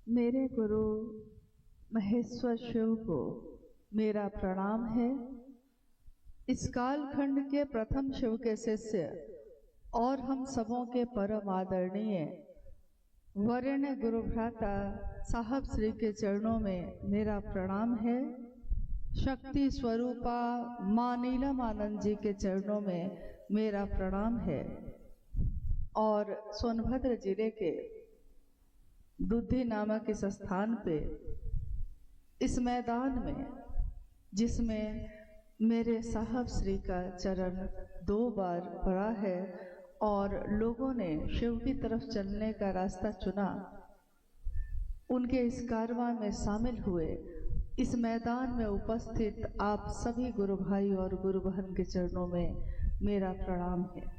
मेरे गुरु महेश्वर शिव को मेरा प्रणाम है। इस कालखंड के प्रथम शिव के शिष्य और हम सबों के परम आदरणीय वरेण्य गुरु भ्राता साहब श्री के चरणों में मेरा प्रणाम है। शक्ति स्वरूपा माँ नीलमानंद जी के चरणों में मेरा प्रणाम है। और सोनभद्र जिले के दुद्धि नामक इस स्थान पे, इस मैदान में, जिसमें मेरे साहब श्री का चरण 2 बार पड़ा है और लोगों ने शिव की तरफ चलने का रास्ता चुना, उनके इस कारवां में शामिल हुए। इस मैदान में उपस्थित आप सभी गुरु भाई और गुरु बहन के चरणों में मेरा प्रणाम है।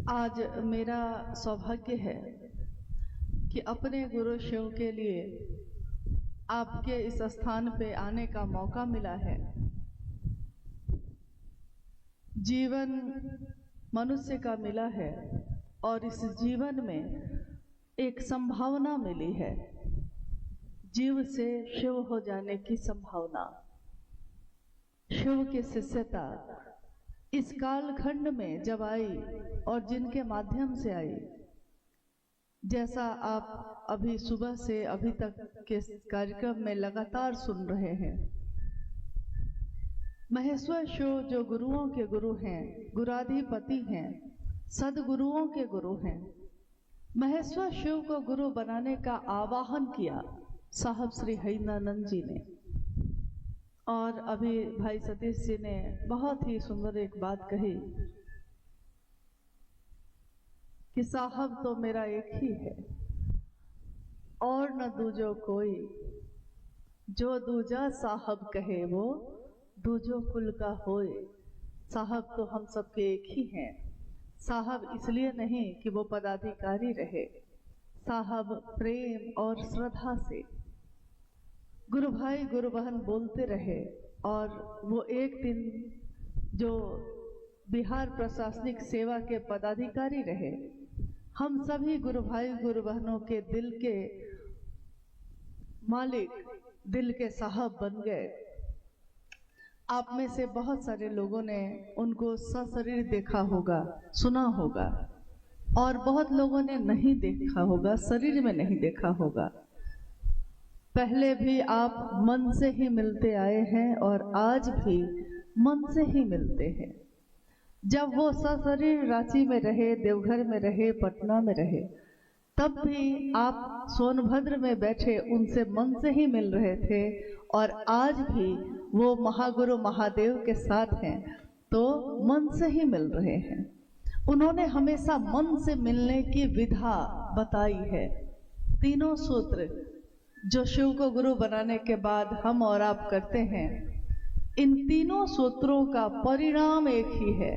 आज मेरा सौभाग्य है कि अपने गुरु शिव के लिए आपके इस स्थान पे आने का मौका मिला है। जीवन मनुष्य का मिला है और इस जीवन में एक संभावना मिली है, जीव से शिव हो जाने की संभावना। शिव की शिष्यता इस कालखंड में जब आई और जिनके माध्यम से आई, जैसा आप अभी सुबह से अभी तक के कार्यक्रम में लगातार सुन रहे हैं, महेश्वर शिव जो गुरुओं के गुरु हैं, गुराधिपति हैं, सदगुरुओं के गुरु हैं, महेश्वर शिव को गुरु बनाने का आवाहन किया साहब श्री हरिनानंद जी ने। और अभी भाई सतीश जी ने बहुत ही सुंदर एक बात कही कि साहब तो मेरा एक ही है और न दूजो कोई, जो दूजा साहब कहे वो दूजो कुल का होए। साहब तो हम सबके एक ही हैं। साहब इसलिए नहीं कि वो पदाधिकारी रहे, साहब प्रेम और श्रद्धा से गुरु भाई गुरु बहन बोलते रहे। और वो एक दिन जो बिहार प्रशासनिक सेवा के पदाधिकारी रहे, हम सभी गुरु भाई गुरु बहनों के दिल के मालिक, दिल के साहब बन गए। आप में से बहुत सारे लोगों ने उनको सशरीर देखा होगा, सुना होगा, और बहुत लोगों ने नहीं देखा होगा, शरीर में नहीं देखा होगा। पहले भी आप मन से ही मिलते आए हैं और आज भी मन से ही मिलते हैं। जब वो सशरीर रांची में रहे, देवघर में रहे, पटना में रहे, तब भी आप सोनभद्र में बैठे उनसे मन से ही मिल रहे थे। और आज भी वो महागुरु महादेव के साथ हैं तो मन से ही मिल रहे हैं। उन्होंने हमेशा मन से मिलने की विधा बताई है। तीनों सूत्र जो शिव को गुरु बनाने के बाद हम और आप करते हैं, इन तीनों सूत्रों का परिणाम एक ही है।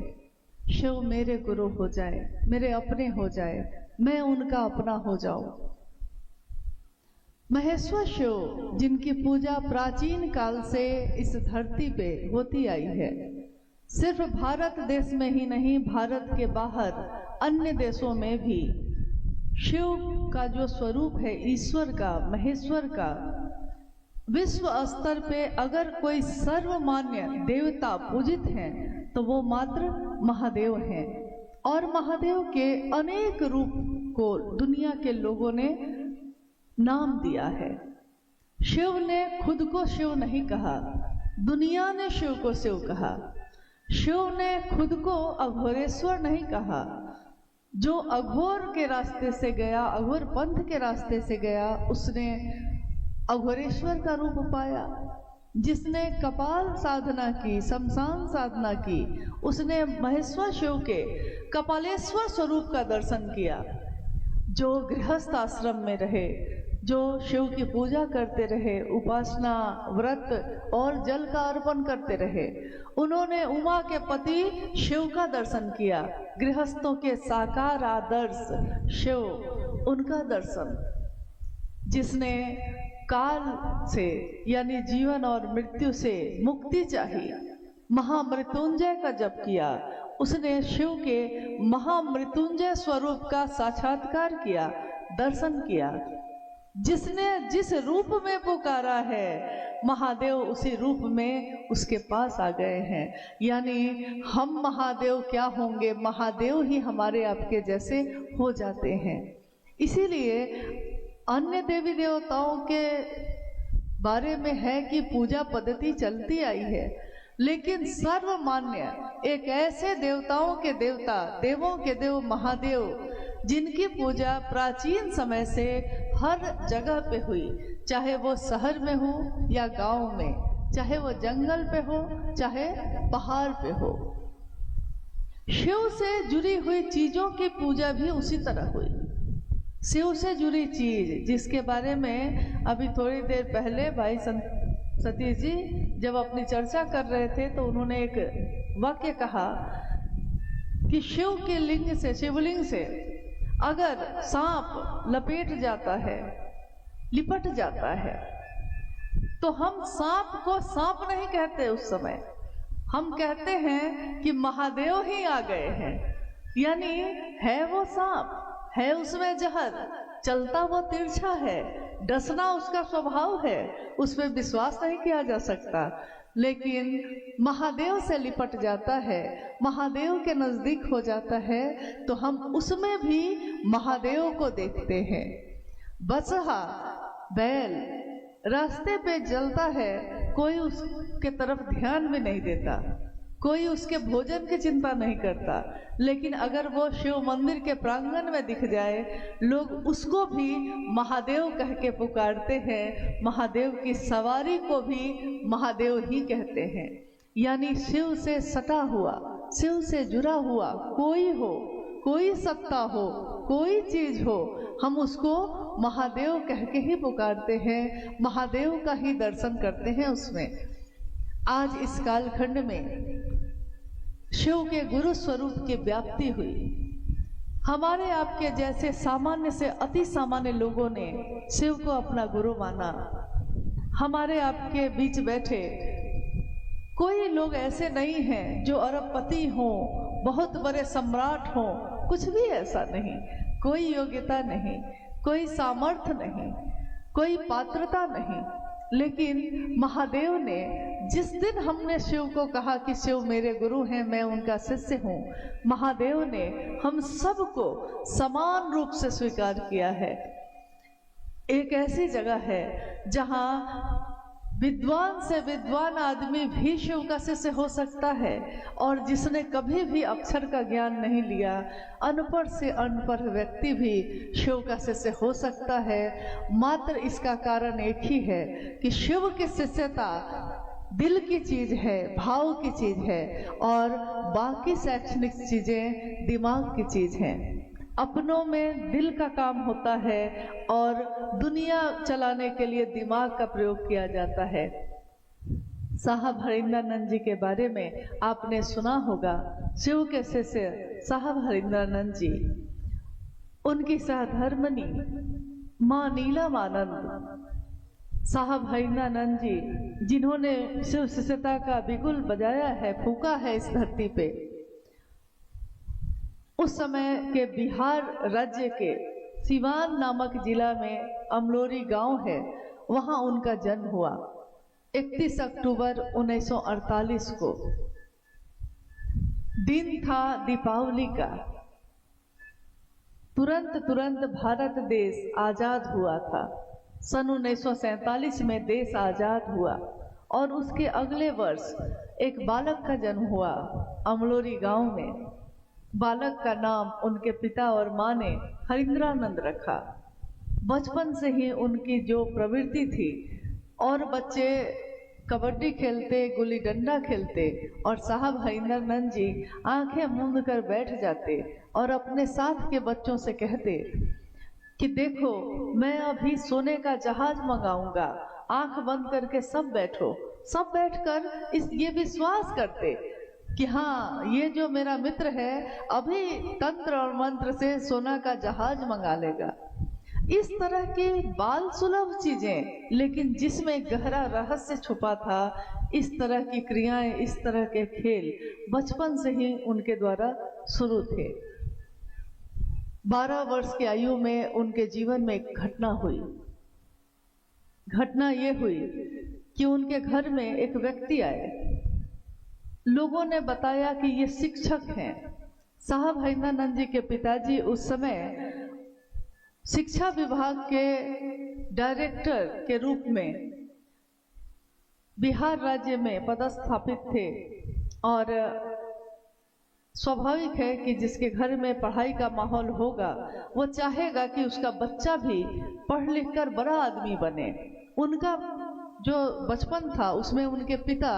शिव मेरे गुरु हो जाए, मेरे अपने हो जाए, मैं उनका अपना हो जाऊं। महेश्वर शिव जिनकी पूजा प्राचीन काल से इस धरती पे होती आई है, सिर्फ भारत देश में ही नहीं, भारत के बाहर अन्य देशों में भी शिव का जो स्वरूप है, ईश्वर का, महेश्वर का, विश्व स्तर पे अगर कोई सर्वमान्य देवता पूजित हैं तो वो मात्र महादेव हैं। और महादेव के अनेक रूप को दुनिया के लोगों ने नाम दिया है। शिव ने खुद को शिव नहीं कहा, दुनिया ने शिव को शिव कहा। शिव ने खुद को अघोरेश्वर नहीं कहा। जो अघोर के रास्ते से गया, अघोर पंथ के रास्ते से गया, उसने अघोरेश्वर का रूप पाया। जिसने कपाल साधना की, शमशान साधना की, उसने महेश्वर शिव के कपालेश्वर स्वरूप का दर्शन किया। जो गृहस्थ आश्रम में रहे, जो शिव की पूजा करते रहे, उपासना, व्रत और जल का अर्पण करते रहे, उन्होंने उमा के पति शिव का दर्शन किया। गृहस्थों के साकार आदर्श शिव, उनका दर्शन। जिसने काल से यानी जीवन और मृत्यु से मुक्ति चाहिए, महामृत्युंजय का जप किया। उसने शिव के महामृत्युंजय स्वरूप का साक्षात्कार किया, दर्शन किया। जिसने जिस रूप में पुकारा है, महादेव उसी रूप में उसके पास आ गए हैं। यानी हम महादेव क्या होंगे, महादेव ही हमारे आपके जैसे हो जाते हैं। इसीलिए अन्य देवी देवताओं के बारे में है कि पूजा पद्धति चलती आई है, लेकिन सर्वमान्य एक ऐसे देवताओं के देवता, देवों के देव महादेव, जिनकी पूजा प्राचीन समय से हर जगह पे हुई, चाहे वो शहर में हो या गांव में, चाहे वो जंगल पे हो चाहे पहाड़ पे हो। शिव से जुड़ी हुई चीजों की पूजा भी उसी तरह हुई। शिव से जुड़ी चीज जिसके बारे में अभी थोड़ी देर पहले भाई सतीश जी जब अपनी चर्चा कर रहे थे तो उन्होंने एक वाक्य कहा कि शिव के लिंग से, शिवलिंग से अगर सांप लपेट जाता है, लिपट जाता है, तो हम सांप को सांप नहीं कहते, उस समय हम कहते हैं कि महादेव ही आ गए हैं। यानी है वो सांप, है उसमें जहर, चलता वो तिरछा है, डसना उसका स्वभाव है, उस पर विश्वास नहीं किया जा सकता। लेकिन महादेव से लिपट जाता है, महादेव के नजदीक हो जाता है, तो हम उसमें भी महादेव को देखते हैं। बसहा बैल रास्ते पे चलता है, कोई उसके तरफ ध्यान भी नहीं देता, कोई उसके भोजन की चिंता नहीं करता, लेकिन अगर वो शिव मंदिर के प्रांगण में दिख जाए, लोग उसको भी महादेव कह के पुकारते हैं। महादेव की सवारी को भी महादेव ही कहते हैं। यानी शिव से सटा हुआ, शिव से जुड़ा हुआ कोई हो, कोई सत्ता हो, कोई चीज हो, हम उसको महादेव कह के ही पुकारते हैं, महादेव का ही दर्शन करते हैं उसमें। आज इस कालखंड में शिव के गुरु स्वरूप की व्याप्ति हुई। हमारे आपके जैसे सामान्य से अति सामान्य लोगों ने शिव को अपना गुरु माना। हमारे आपके बीच बैठे कोई लोग ऐसे नहीं हैं जो अरबपति हों, बहुत बड़े सम्राट हों, कुछ भी ऐसा नहीं। कोई योग्यता नहीं, कोई सामर्थ्य नहीं, कोई पात्रता नहीं, लेकिन महादेव ने जिस दिन हमने शिव को कहा कि शिव मेरे गुरु हैं, मैं उनका शिष्य हूँ, महादेव ने हम सबको समान रूप से स्वीकार किया है। एक ऐसी जगह है जहाँ विद्वान से विद्वान आदमी भी शिव का शिष्य हो सकता है, और जिसने कभी भी अक्षर का ज्ञान नहीं लिया, अनपढ़ से अनपढ़ व्यक्ति भी शिव का शिष्य हो सकता है। मात्र इसका कारण एक ही है कि शिव की शिष्यता दिल की चीज है, भाव की चीज है, और बाकी शैक्षणिक चीजें दिमाग की चीज हैं। अपनों में दिल का काम होता है और दुनिया चलाने के लिए दिमाग का प्रयोग किया जाता है। साहब हरिंद्रानंद जी के बारे में आपने सुना होगा। शिव के शिष्य साहब हरिंद्रानंद जी, उनकी सहधर्मनी माँ नीलमानंद साहब हरिंद्रानंद जी, जिन्होंने शिव शिष्यता का बिगुल बजाया है, फूका है इस धरती पे। उस समय के बिहार राज्य के सिवान नामक जिला में अमलोरी गांव है, वहां उनका जन्म हुआ 31 अक्टूबर 1948 को। दिन था दीपावली का। तुरंत भारत देश आजाद हुआ था। सन 1947 में देश आजाद हुआ और उसके अगले वर्ष एक बालक का जन्म हुआ अमलोरी गांव में। बालक का नाम उनके पिता और माँ ने हरिंद्रानंद रखा। बचपन से ही उनकी जो प्रवृत्ति थी, और बच्चे कबड्डी खेलते, गुल्ली डंडा खेलते, और साहब हरिंद्रानंद जी आंखें मूंद कर बैठ जाते और अपने साथ के बच्चों से कहते कि देखो, मैं अभी सोने का जहाज मंगाऊंगा, आंख बंद करके सब बैठो। सब बैठकर ये विश्वास करते कि हाँ, ये जो मेरा मित्र है अभी तंत्र और मंत्र से सोना का जहाज मंगा लेगा। इस तरह की बाल सुलभ चीजें, लेकिन जिसमें गहरा रहस्य छुपा था, इस तरह की क्रियाएं, इस तरह के खेल बचपन से ही उनके द्वारा शुरू थे। 12 वर्ष की आयु में उनके जीवन में एक घटना हुई। घटना ये हुई कि उनके घर में एक व्यक्ति आए। लोगों ने बताया कि ये शिक्षक हैं। साहब हैदरानंद जी के पिताजी उस समय शिक्षा विभाग के डायरेक्टर के रूप में बिहार राज्य में पदस्थापित थे, और स्वाभाविक है कि जिसके घर में पढ़ाई का माहौल होगा वो चाहेगा कि उसका बच्चा भी पढ़ लिख कर बड़ा आदमी बने। उनका जो बचपन था उसमें उनके पिता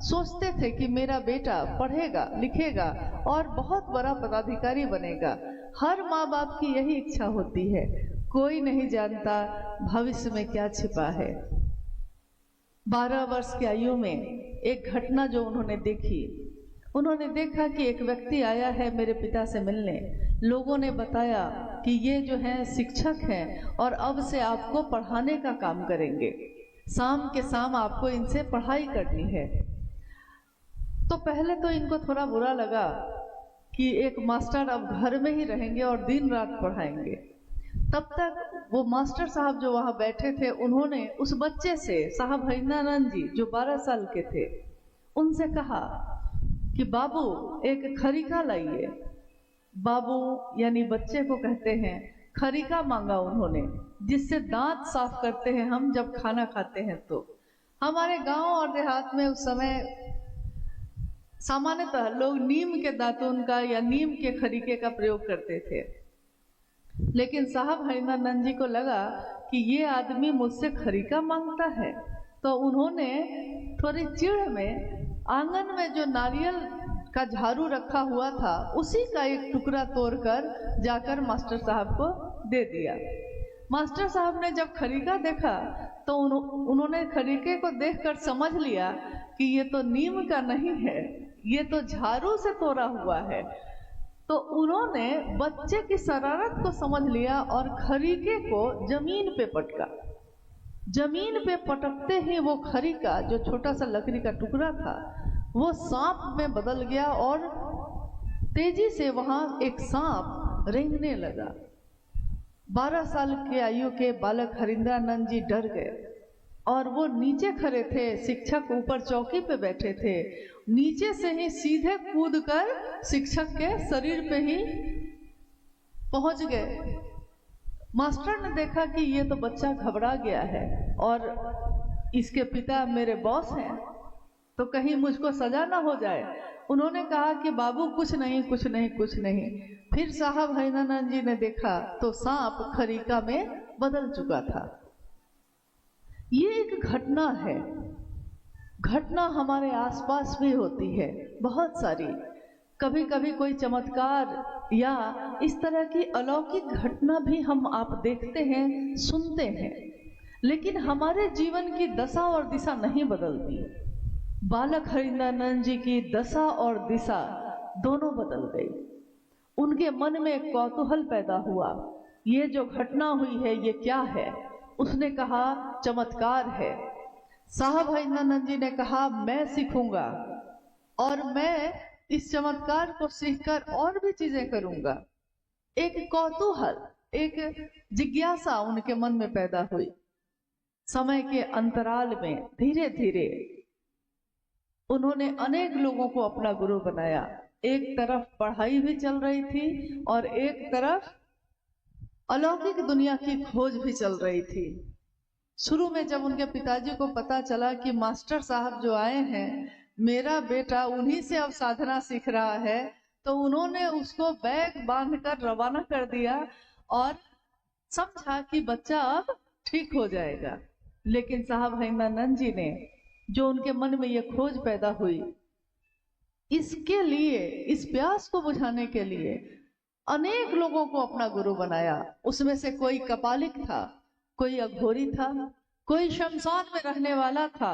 सोचते थे कि मेरा बेटा पढ़ेगा लिखेगा और बहुत बड़ा पदाधिकारी बनेगा। हर माँ बाप की यही इच्छा होती है, कोई नहीं जानता भविष्य में क्या छिपा है। 12 वर्ष की आयु में एक घटना जो उन्होंने देखी, उन्होंने देखा कि एक व्यक्ति आया है मेरे पिता से मिलने। लोगों ने बताया कि ये जो है शिक्षक हैं और अब से आपको पढ़ाने का काम करेंगे, शाम के शाम आपको इनसे पढ़ाई करनी है। तो पहले तो इनको थोड़ा बुरा लगा कि एक मास्टर अब घर में ही रहेंगे और दिन रात पढ़ाएंगे। तब तक वो मास्टर साहब जो वहाँ बैठे थे, उन्होंने उस बच्चे से, साहब हैदरानंद जी जो 12 साल के थे, उनसे कहा कि बाबू एक खरीका लाइए। बाबू यानी बच्चे को कहते हैं। खरीका मांगा उन्होंने, जिससे दांत साफ करते हैं हम जब खाना खाते हैं। तो हमारे गांव और देहात में उस समय सामान्यतः लोग नीम के दातुन का या नीम के खरीके का प्रयोग करते थे, लेकिन साहब हैदरानंद जी को लगा कि ये आदमी मुझसे खरीका मांगता है। तो उन्होंने थोड़ी चिढ़ में आंगन में जो नारियल का झाड़ू रखा हुआ था उसी का एक टुकड़ा तोड़कर जाकर मास्टर साहब को दे दिया। मास्टर साहब ने जब खरीका देखा तो उन्होंने खरीके को देखकर समझ लिया कि ये तो नीम का नहीं है, ये तो झाड़ू से तोड़ा हुआ है। तो उन्होंने बच्चे की शरारत को समझ लिया और खरीके को जमीन पे पटका। जमीन पे पटकते ही वो खरीका, जो छोटा सा लकड़ी का टुकड़ा था, वो सांप में बदल गया और तेजी से वहां एक सांप रेंगने लगा। 12 साल के आयु के बालक हरिंद्रानंद जी डर गए और वो नीचे खड़े थे, शिक्षक ऊपर चौकी पे बैठे थे। नीचे से ही सीधे कूदकर शिक्षक के शरीर पे ही पहुंच गए। मास्टर ने देखा कि ये तो बच्चा घबरा गया है और इसके पिता मेरे बॉस हैं, तो कहीं मुझको सजा ना हो जाए। उन्होंने कहा कि बाबू कुछ नहीं कुछ नहीं कुछ नहीं। फिर साहब हैदरानंद जी ने देखा तो सांप खरीका में बदल चुका था। ये एक घटना है। घटना हमारे आसपास भी होती है बहुत सारी। कभी कभी कोई चमत्कार या इस तरह की अलौकिक घटना भी हम आप देखते हैं, सुनते हैं, लेकिन हमारे जीवन की दशा और दिशा नहीं बदलती। बालक हरिंद्रानंद जी की दशा और दिशा दोनों बदल गई। उनके मन में एक कौतूहल पैदा हुआ, ये जो घटना हुई है ये क्या है? उसने कहा चमत्कार है। साहब हैदरानंद जी ने कहा मैं सीखूंगा और मैं इस चमत्कार को सीखकर और भी चीजें करूंगा। एक कौतूहल, एक जिज्ञासा उनके मन में पैदा हुई। समय के अंतराल में धीरे धीरे उन्होंने अनेक लोगों को अपना गुरु बनाया। एक तरफ पढ़ाई भी चल रही थी और एक तरफ अलौकिक दुनिया की खोज भी चल रही थी। शुरू में जब उनके पिताजी को पता चला कि मास्टर साहब जो आए हैं, मेरा बेटा उन्हीं से अब साधना सीख रहा है, तो उन्होंने उसको बैग बांधकर रवाना कर दिया और समझा कि बच्चा अब ठीक हो जाएगा। लेकिन साहब हैदरानंद जी ने, जो उनके मन में ये खोज पैदा हुई, इसके लिए, इस प्यास को बुझाने के लिए अनेक लोगों को अपना गुरु बनाया। उसमें से कोई कपालिक था, कोई अघोरी था, कोई शमशान में रहने वाला था,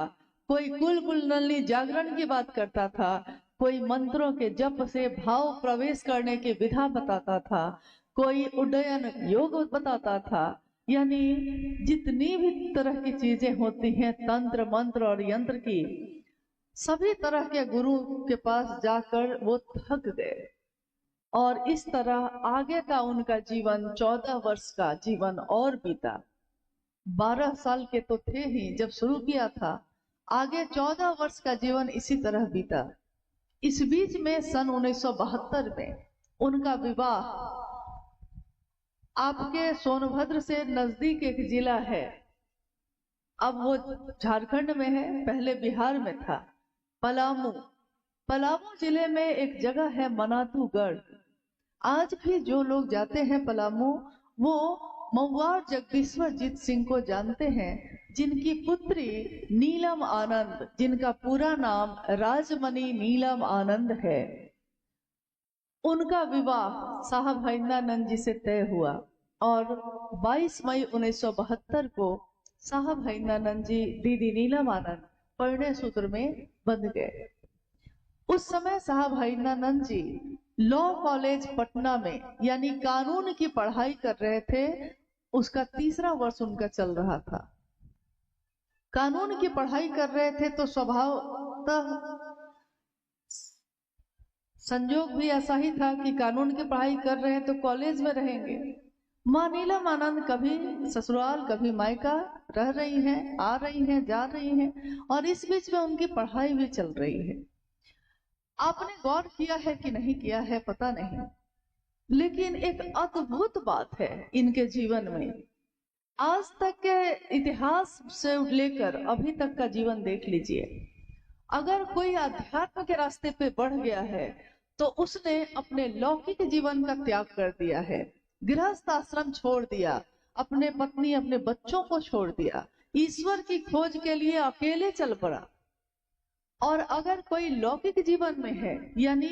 कोई कुल कुंडली जागरण की बात करता था, कोई मंत्रों के जप से भाव प्रवेश करने की विधा बताता था, कोई उड्डयन योग बताता था, यानी जितनी भी तरह की चीजें होती हैं, तंत्र मंत्र और यंत्र की, सभी तरह के गुरु के पास जाकर वो थक गए और इस तरह आगे का उनका जीवन 14 वर्ष का जीवन और बीता। 12 साल के तो थे ही जब शुरू किया था, आगे 14 वर्ष का जीवन इसी तरह बीता। इस बीच में सन 1972 में उनका विवाह आपके सोनभद्र से नजदीक एक जिला है, अब वो झारखंड में है, पहले बिहार में था, पलामू। पलामू जिले में एक जगह है मनातूगढ़। आज भी जो लोग जाते हैं पलामू, वो महुआर जगदीश्वरजीत सिंह को जानते हैं, जिनकी पुत्री नीलम आनंद, जिनका पूरा नाम राजमणि नीलम आनंद है, उनका विवाह साहब हरिंद्रानंद जी से तय हुआ और 22 मई 1972 को साहब हरिंद्रानंद जी दीदी नीलम आनंद परिणय सूत्र में बंध गए। उस समय साहब हरिंद्रानंद जी लॉ कॉलेज पटना में यानी कानून की पढ़ाई कर रहे थे, उसका 3रा वर्ष उनका चल रहा था। कानून की पढ़ाई कर रहे थे तो स्वभावतः संयोग भी ऐसा ही था कि कानून की पढ़ाई कर रहे हैं तो कॉलेज में रहेंगे। माँ नीलम आनंद कभी ससुराल कभी मायका रह रही हैं, आ रही हैं, जा रही हैं, और इस बीच में उनकी पढ़ाई भी चल रही है। आपने गौर किया है कि नहीं किया है पता नहीं, लेकिन एक अद्भुत बात है इनके जीवन में। आज तक के इतिहास से लेकर अभी तक का जीवन देख लीजिए, अगर कोई अध्यात्म के रास्ते पे बढ़ गया है तो उसने अपने लौकिक जीवन का त्याग कर दिया है, गृहस्थ आश्रम छोड़ दिया, अपने पत्नी अपने बच्चों को छोड़ दिया, ईश्वर की खोज के लिए अकेले चल पड़ा। और अगर कोई लौकिक जीवन में है यानी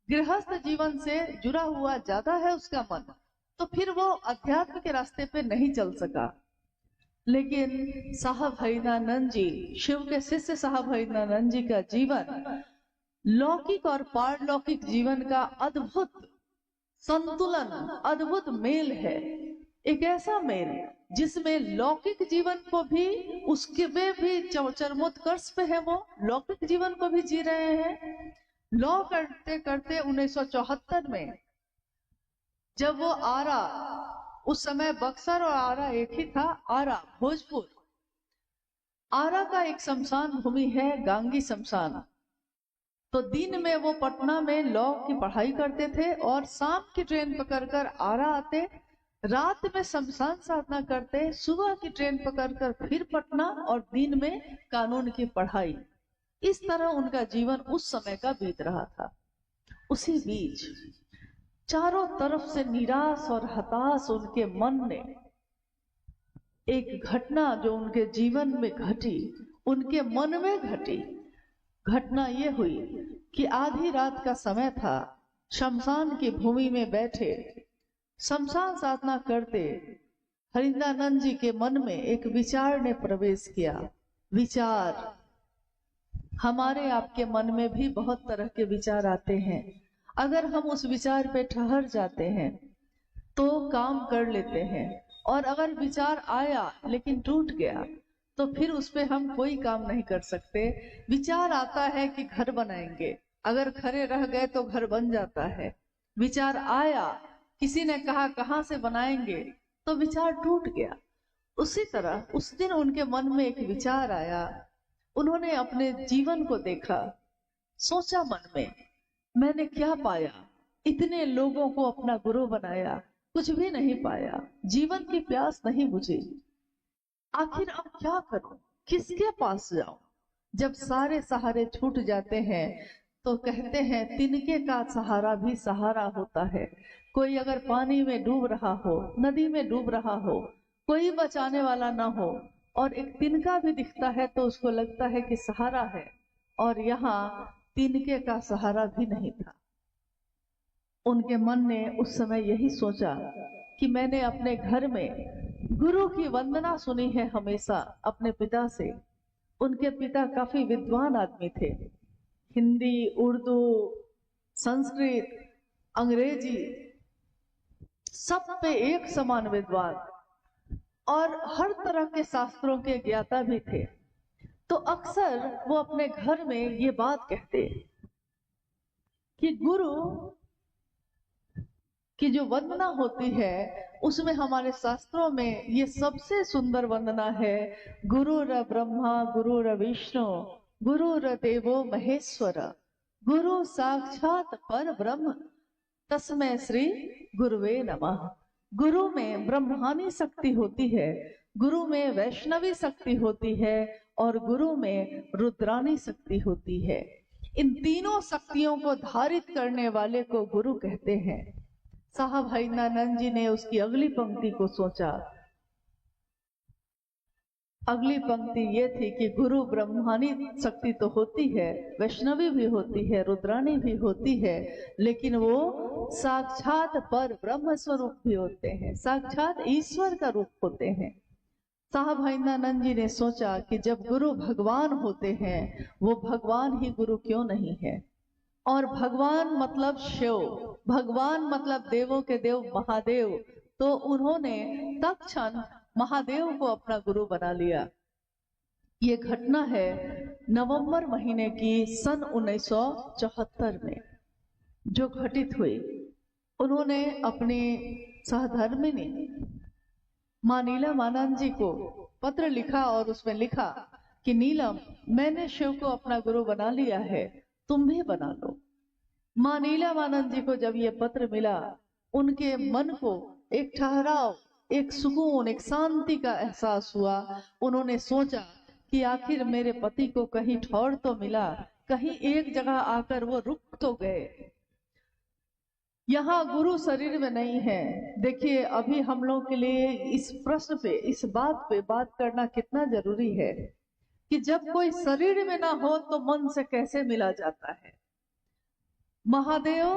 गृहस्थ जीवन से जुड़ा हुआ ज्यादा है उसका मन, तो फिर वो अध्यात्म के रास्ते पे नहीं चल सका। लेकिन साहब हरिंद्रानंद जी, शिव के शिष्य साहब हरिंद्रानंद जी का जीवन लौकिक और पारलौकिक जीवन का अद्भुत संतुलन, अद्भुत मेल है। एक ऐसा मेल जिसमें लौकिक जीवन को भी, उसके में भी चरमोत्कर्ष पे है, वो लौकिक जीवन को भी जी रहे हैं। लॉ करते करते 1974 में जब वो आरा, उस समय बक्सर और आरा एक ही था, आरा भोजपुर, आरा का एक शमशान भूमि है गांगी शमशान, तो दिन में वो पटना में लॉ की पढ़ाई करते थे और शाम की ट्रेन पकड़कर आरा आते, रात में शमशान साधना करते, सुबह की ट्रेन पकड़कर फिर पटना और दिन में कानून की पढ़ाई। इस तरह उनका जीवन उस समय का बीत रहा था। उसी बीच चारों तरफ से निराश और हताश उनके मन ने एक घटना जो उनके जीवन में घटी, उनके मन में घटी। घटना ये हुई कि आधी रात का समय था, शमशान की भूमि में बैठे शमशान साधना करते हरिंद्रानंद जी के मन में एक विचार ने प्रवेश किया। विचार, हमारे आपके मन में भी बहुत तरह के विचार आते हैं, अगर हम उस विचार पे ठहर जाते हैं तो काम कर लेते हैं, और अगर विचार आया लेकिन टूट गया तो फिर उस पे हम कोई काम नहीं कर सकते। विचार आता है कि घर बनाएंगे, अगर खड़े रह गए तो घर बन जाता है। विचार आया, किसी ने कहा कहाँ से बनाएंगे, तो विचार टूट गया। उसी तरह उस दिन उनके मन में एक विचार आया, उन्होंने अपने जीवन को देखा, सोचा मन में, मैंने क्या पाया, इतने लोगों को अपना गुरु बनाया, कुछ भी नहीं पाया, जीवन की प्यास नहीं बुझी, आखिर अब क्या करूं, किसके पास जाऊं। जब सारे सहारे छूट जाते हैं तो कहते हैं तिनके का सहारा भी सहारा होता है। कोई अगर पानी में डूब रहा हो, नदी में डूब रहा हो, कोई बचाने वाला ना हो और एक तिनका भी दिखता है तो उसको लगता है कि सहारा है, और यहाँ तिनके का सहारा भी नहीं था। उनके मन ने उस समय यही सोचा कि मैंने अपने घर में गुरु की वंदना सुनी है हमेशा अपने पिता से। उनके पिता काफी विद्वान आदमी थे, हिंदी, उर्दू, संस्कृत, अंग्रेजी, सब पे एक समान विद्वान। और हर तरह के शास्त्रों के ज्ञाता भी थे। तो अक्सर वो अपने घर में ये बात कहते कि गुरु की जो वंदना होती है उसमें हमारे शास्त्रों में ये सबसे सुंदर वंदना है, गुरुर ब्रह्मा गुरुर विष्णु गुरुर देवो महेश्वर गुरु साक्षात पर ब्रह्म तस्मै श्री गुरुवे नमः। गुरु में ब्रह्मानी शक्ति होती है, गुरु में वैष्णवी शक्ति होती है और गुरु में रुद्रानी शक्ति होती है। इन तीनों शक्तियों को धारित करने वाले को गुरु कहते हैं। साहब हरिनानंद जी ने उसकी अगली पंक्ति को सोचा। अगली पंक्ति ये थी कि गुरु ब्रह्मानी शक्ति तो होती है, वैष्णवी भी होती है, रुद्रानी भी होती है, लेकिन वो साक्षात पर ब्रह्म स्वरूप भी होते हैं, साक्षात ईश्वर का रूप होते हैं। साहब हरिनानंद जी ने सोचा कि जब गुरु भगवान होते हैं, वो भगवान ही गुरु क्यों नहीं है। और भगवान मतलब शिव, भगवान मतलब देवों के देव महादेव, तो उन्होंने तत्क्षण महादेव को अपना गुरु बना लिया। ये घटना है नवंबर महीने की सन 1974 में जो घटित हुई। उन्होंने अपनी सहधर्मिणी माँ नीलम आनंद जी को पत्र लिखा और उसमें लिखा कि नीलम, मैंने शिव को अपना गुरु बना लिया है, तुम भी बना लो। माँ नीलम आनंद जी को जब ये पत्र मिला, उनके मन को एक ठहराव, एक सुकून, एक शांति का एहसास हुआ। उन्होंने सोचा कि आखिर मेरे पति को कहीं ठौर तो मिला, कहीं एक जगह आकर वो रुक तो गए। यहाँ गुरु शरीर में नहीं है। देखिए, अभी हम लोग के लिए इस प्रश्न पे, इस बात पे बात करना कितना जरूरी है कि जब कोई शरीर में ना हो तो मन से कैसे मिला जाता है। महादेव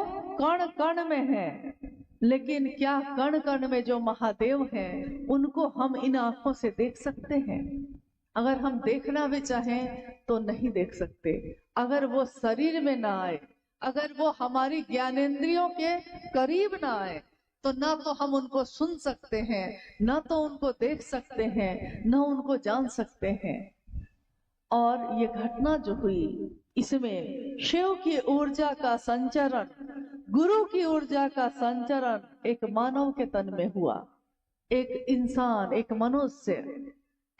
कण कण में है, लेकिन क्या कण कण में जो महादेव हैं उनको हम इन आंखों से देख सकते हैं? अगर हम देखना भी चाहें तो नहीं देख सकते। अगर वो शरीर में ना आए, अगर वो हमारी ज्ञानेंद्रियों के करीब ना आए, तो ना तो हम उनको सुन सकते हैं, ना तो उनको देख सकते हैं, ना उनको जान सकते हैं। और ये घटना जो हुई, इसमें शिव की ऊर्जा का संचरण, गुरु की ऊर्जा का संचरण एक मानव के तन में हुआ। एक इंसान, एक मनुष्य,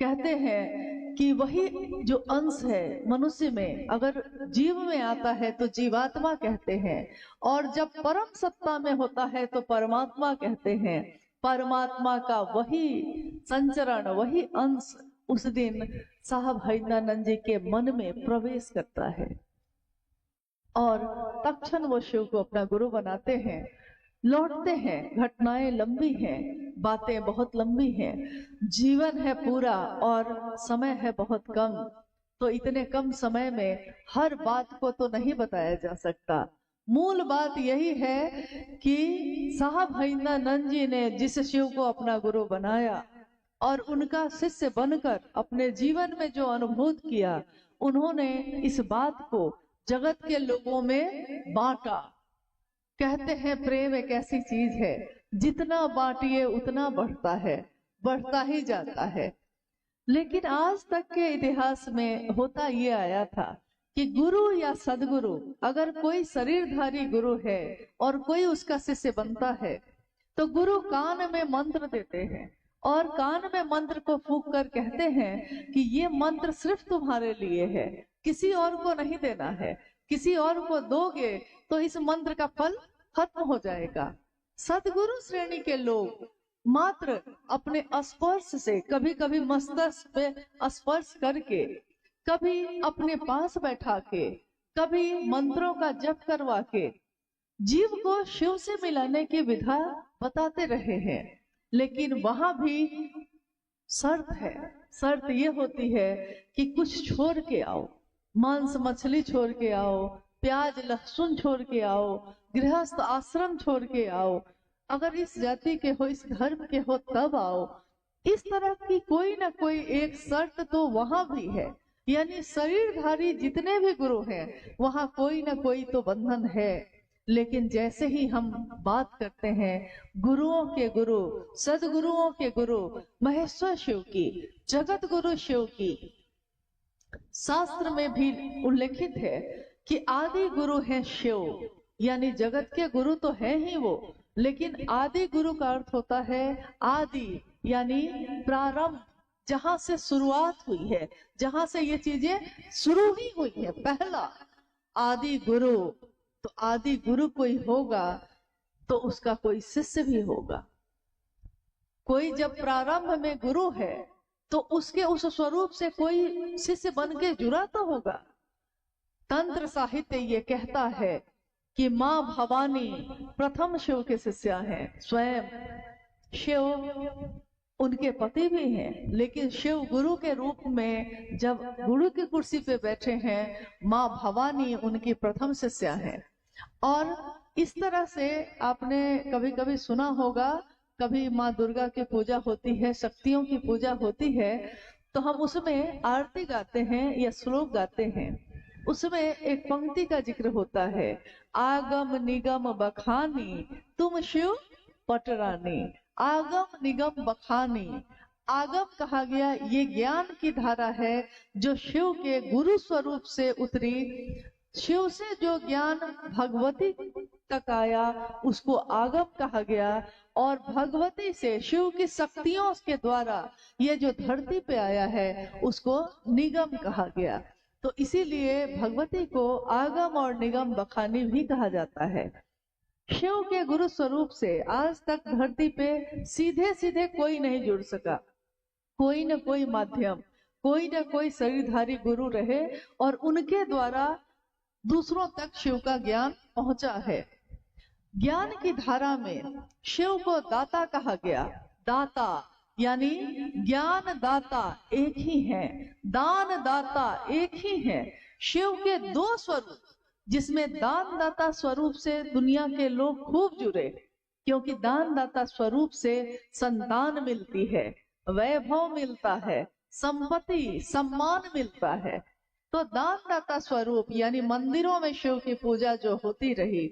कहते हैं कि वही जो अंश है मनुष्य में, अगर जीव में आता है तो जीवात्मा कहते हैं, और जब परम सत्ता में होता है तो परमात्मा कहते हैं। परमात्मा का वही संचरण, वही अंश उस दिन साहब हरिनानंद जी के मन में प्रवेश करता है और तत्क्षण वो शिव को अपना गुरु बनाते हैं। लौटते हैं। घटनाएं लंबी हैं, बातें बहुत लंबी हैं, जीवन है पूरा और समय है बहुत कम। तो इतने कम समय में हर बात को तो नहीं बताया जा सकता। मूल बात यही है कि साहब हरिनानंद जी ने जिस शिव को अपना गुरु बनाया और उनका शिष्य बनकर अपने जीवन में जो अनुभूत किया, उन्होंने इस बात को जगत के लोगों में बांटा। कहते हैं प्रेम एक ऐसी चीज है, जितना बांटिए उतना बढ़ता है, बढ़ता ही जाता है। लेकिन आज तक के इतिहास में होता ये आया था कि गुरु या सदगुरु, अगर कोई शरीरधारी गुरु है और कोई उसका शिष्य बनता है, तो गुरु कान में मंत्र देते हैं और कान में मंत्र को फूंक कर कहते हैं कि ये मंत्र सिर्फ तुम्हारे लिए है, किसी और को नहीं देना है। किसी और को दोगे तो इस मंत्र का फल खत्म हो जाएगा। सदगुरु श्रेणी के लोग मात्र अपने स्पर्श से, कभी कभी मस्तक पे स्पर्श करके, कभी अपने पास बैठा के, कभी मंत्रों का जप करवा के जीव को शिव से मिलाने की विधा बताते रहे हैं। लेकिन वहां भी शर्त है। शर्त ये होती है कि कुछ छोड़ के आओ, मांस मछली छोड़ के आओ, प्याज लहसुन छोड़ के आओ, गृहस्थ आश्रम छोड़ के आओ, अगर इस जाति के हो, इस धर्म के हो तब आओ। इस तरह की कोई ना कोई एक शर्त तो वहां भी है। यानी शरीरधारी जितने भी गुरु हैं, वहां कोई ना कोई तो बंधन है। लेकिन जैसे ही हम बात करते हैं गुरुओं के गुरु, सदगुरुओं के गुरु महेश्वर शिव की, जगत गुरु शिव की, शास्त्र में भी उल्लेखित है कि आदि गुरु है शिव, यानी जगत के गुरु तो है ही वो, लेकिन आदि गुरु का अर्थ होता है आदि, यानी प्रारंभ, जहां से शुरुआत हुई है, जहां से ये चीजें शुरू ही हुई है, पहला आदि गुरु। तो आदि गुरु कोई होगा तो उसका कोई शिष्य भी होगा। कोई जब प्रारंभ में गुरु है तो उसके उस स्वरूप से कोई शिष्य बन के जुड़ा तो होगा। तंत्र साहित्य ये कहता है कि माँ भवानी प्रथम शिव के शिष्या हैं, स्वयं शिव उनके पति भी हैं, लेकिन शिव गुरु के रूप में जब गुरु की कुर्सी पे बैठे हैं, माँ भवानी उनकी प्रथम शिष्या हैं। और इस तरह से आपने कभी कभी सुना होगा, कभी माँ दुर्गा की पूजा होती है, शक्तियों की पूजा होती है, तो हम उसमें आरती गाते हैं या श्लोक गाते हैं। उसमें एक पंक्ति का जिक्र होता है, आगम निगम बखानी तुम शिव पटरानी। आगम निगम बखानी, आगम कहा गया ये ज्ञान की धारा है जो शिव के गुरु स्वरूप से उतरी। शिव से जो ज्ञान भगवती तक आया उसको आगम कहा गया, और भगवती से शिव की शक्तियों के द्वारा ये जो धरती पे आया है उसको निगम कहा गया। तो इसीलिए भगवती को आगम और निगम बखानी भी कहा जाता है। शिव के गुरु स्वरूप से आज तक धरती पे सीधे सीधे कोई नहीं जुड़ सका। कोई न कोई माध्यम, कोई न कोई शरीरधारी गुरु रहे और उनके द्वारा दूसरों तक शिव का ज्ञान पहुंचा है। ज्ञान की धारा में शिव को दाता कहा गया। दाता यानी ज्ञान दाता एक ही है, दान दाता एक ही है। शिव के दो स्वरूप, जिसमें दान दाता स्वरूप से दुनिया के लोग खूब जुड़े, क्योंकि दान दाता स्वरूप से संतान मिलती है, वैभव मिलता है, संपत्ति सम्मान मिलता है। तो दान दाता स्वरूप यानी मंदिरों में शिव की पूजा जो होती रही,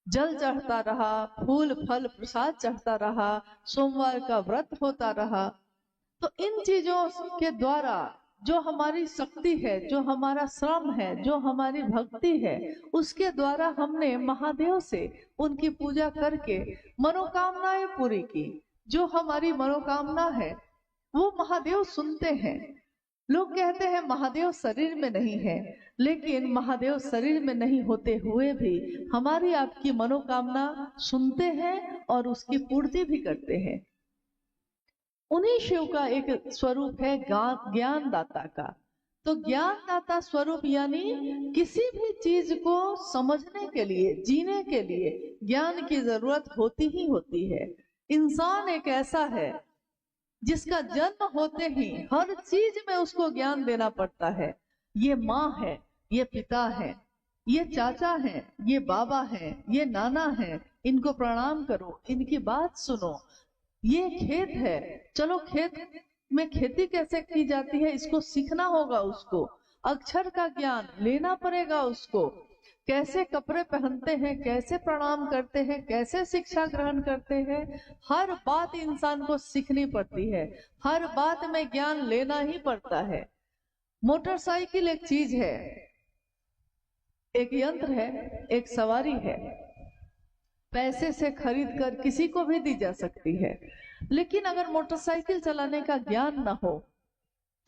जल चढ़ता रहा, फूल फल प्रसाद चढ़ता रहा, सोमवार का व्रत होता रहा, तो इन चीजों के द्वारा जो हमारी शक्ति है, जो हमारा श्रम है, जो हमारी भक्ति है, उसके द्वारा हमने महादेव से उनकी पूजा करके मनोकामनाएं पूरी की। जो हमारी मनोकामना है वो महादेव सुनते हैं। लोग कहते हैं महादेव शरीर में नहीं है, लेकिन महादेव शरीर में नहीं होते हुए भी हमारी आपकी मनोकामना सुनते हैं और उसकी पूर्ति भी करते हैं। उन्हीं शिव का एक स्वरूप है ज्ञान दाता का। तो ज्ञान दाता स्वरूप यानी किसी भी चीज को समझने के लिए, जीने के लिए ज्ञान की जरूरत होती ही होती है। इंसान एक ऐसा है जिसका जन्म होते ही हर चीज में उसको ज्ञान देना पड़ता है। ये माँ है, ये पिता है, ये चाचा है, ये बाबा है, ये नाना है, इनको प्रणाम करो, इनकी बात सुनो। ये खेत है, चलो खेत में खेती कैसे की जाती है इसको सीखना होगा, उसको अक्षर का ज्ञान लेना पड़ेगा, उसको कैसे कपड़े पहनते हैं, कैसे प्रणाम करते हैं, कैसे शिक्षा ग्रहण करते हैं, हर बात इंसान को सीखनी पड़ती है, हर बात में ज्ञान लेना ही पड़ता है। मोटरसाइकिल एक चीज है, एक यंत्र है, एक सवारी है, पैसे से खरीद कर किसी को भी दी जा सकती है। लेकिन अगर मोटरसाइकिल चलाने का ज्ञान ना हो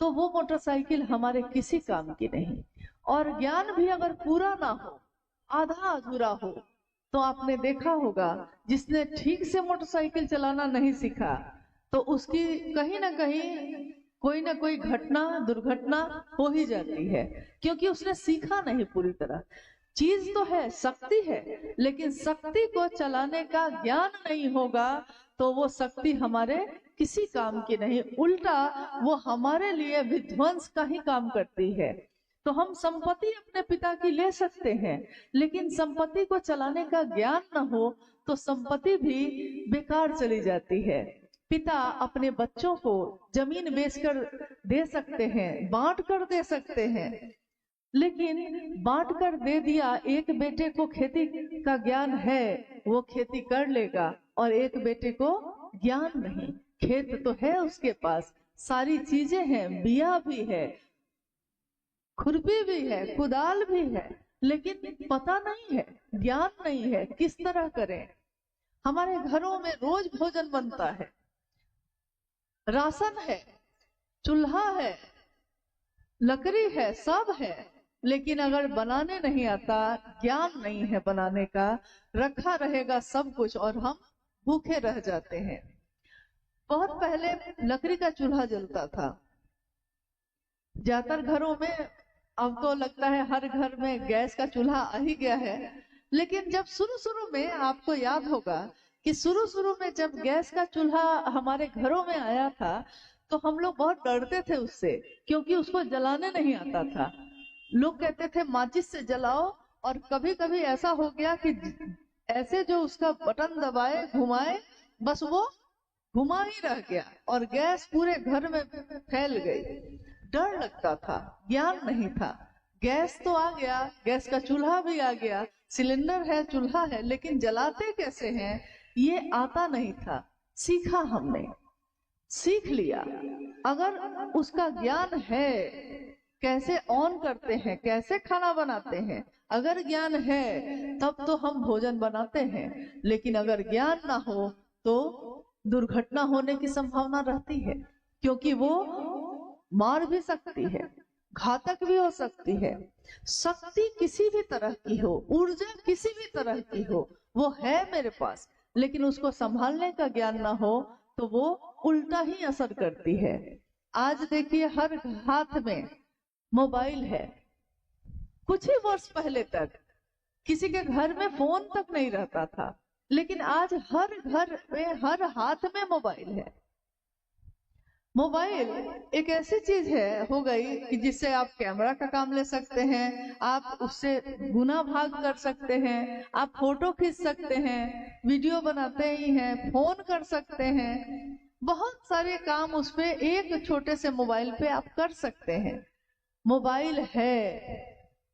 तो वो मोटरसाइकिल हमारे किसी काम की नहीं। और ज्ञान भी अगर पूरा ना हो, आधा अधूरा हो, तो आपने देखा होगा जिसने ठीक से मोटरसाइकिल चलाना नहीं सीखा तो उसकी कहीं ना कोई घटना, दुर्घटना हो ही जाती है, क्योंकि उसने सीखा नहीं पूरी तरह। चीज तो है, शक्ति है, लेकिन शक्ति को चलाने का ज्ञान नहीं होगा तो वो शक्ति हमारे किसी काम की नहीं, उल्टा वो हमारे लिए विध्वंस का ही काम करती है। तो हम संपत्ति अपने पिता की ले सकते हैं, लेकिन संपत्ति को चलाने का ज्ञान न हो तो संपत्ति भी बेकार चली जाती है। पिता अपने बच्चों को जमीन बेचकर दे सकते हैं, बांट कर दे सकते हैं, लेकिन बांट कर दे दिया। एक बेटे को खेती का ज्ञान है, वो खेती कर लेगा, और एक बेटे को ज्ञान नहीं। खेत तो है उसके पास, सारी चीजें हैं, बिया भी है, खुरपी भी है, कुदाल भी है, लेकिन पता नहीं है, ज्ञान नहीं है किस तरह करें। हमारे घरों में रोज भोजन बनता है, राशन है, चूल्हा है, लकड़ी है, सब है, लेकिन अगर बनाने नहीं आता, ज्ञान नहीं है बनाने का, रखा रहेगा सब कुछ और हम भूखे रह जाते हैं। बहुत पहले लकड़ी का चूल्हा जलता था, ज्यादातर घरों में। अब तो लगता है हर घर में गैस का चूल्हा आ ही गया है, लेकिन जब शुरू शुरू में, आपको याद होगा कि शुरू शुरू में जब गैस का चूल्हा हमारे घरों में आया था, तो हम लोग बहुत डरते थे उससे, क्योंकि उसको जलाने नहीं आता था। लोग कहते थे माचिस से जलाओ, और कभी कभी ऐसा हो गया कि ऐसे जो उसका बटन दबाए, घुमाए, बस वो घुमा ही रह गया और गैस पूरे घर में फैल गई। डर लगता था, ज्ञान नहीं था। गैस तो आ गया, गैस का चूल्हा भी आ गया, सिलेंडर है, चूल्हा है, लेकिन जलाते कैसे हैं ये आता नहीं था। सीखा हमने, सीख लिया। अगर उसका ज्ञान है, कैसे ऑन करते हैं, कैसे खाना बनाते हैं, अगर ज्ञान है तब तो हम भोजन बनाते हैं। लेकिन अगर ज्ञान ना हो तो दुर्घटना होने की संभावना रहती है, क्योंकि वो मार भी सकती है, घातक भी हो सकती है। शक्ति किसी भी तरह की हो, ऊर्जा किसी भी तरह की हो, वो है मेरे पास, लेकिन उसको संभालने का ज्ञान ना हो तो वो उल्टा ही असर करती है। आज देखिए हर हाथ में मोबाइल है। कुछ ही वर्ष पहले तक किसी के घर में फोन तक नहीं रहता था, लेकिन आज हर घर में, हर हाथ में मोबाइल है। मोबाइल एक ऐसी चीज है हो गई कि जिससे आप कैमरा का काम ले सकते हैं, आप उससे गुना भाग कर सकते हैं, आप फोटो खींच सकते हैं, वीडियो बनाते ही हैं, फोन कर सकते हैं, बहुत सारे काम उस पे एक छोटे से मोबाइल पे आप कर सकते हैं। मोबाइल है,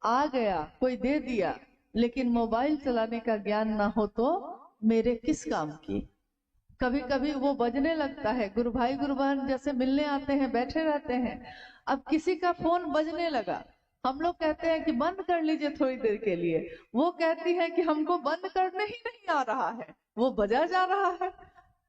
आ गया, कोई दे दिया, लेकिन मोबाइल चलाने का ज्ञान ना हो तो मेरे किस काम की। कभी कभी वो बजने लगता है, गुरु भाई गुरु बहन जैसे मिलने आते हैं, बैठे रहते हैं, अब किसी का फोन बजने लगा, हम लोग कहते हैं कि बंद कर लीजिए थोड़ी देर के लिए, वो कहती है कि हमको बंद करने ही नहीं आ रहा है, वो बजा जा रहा है,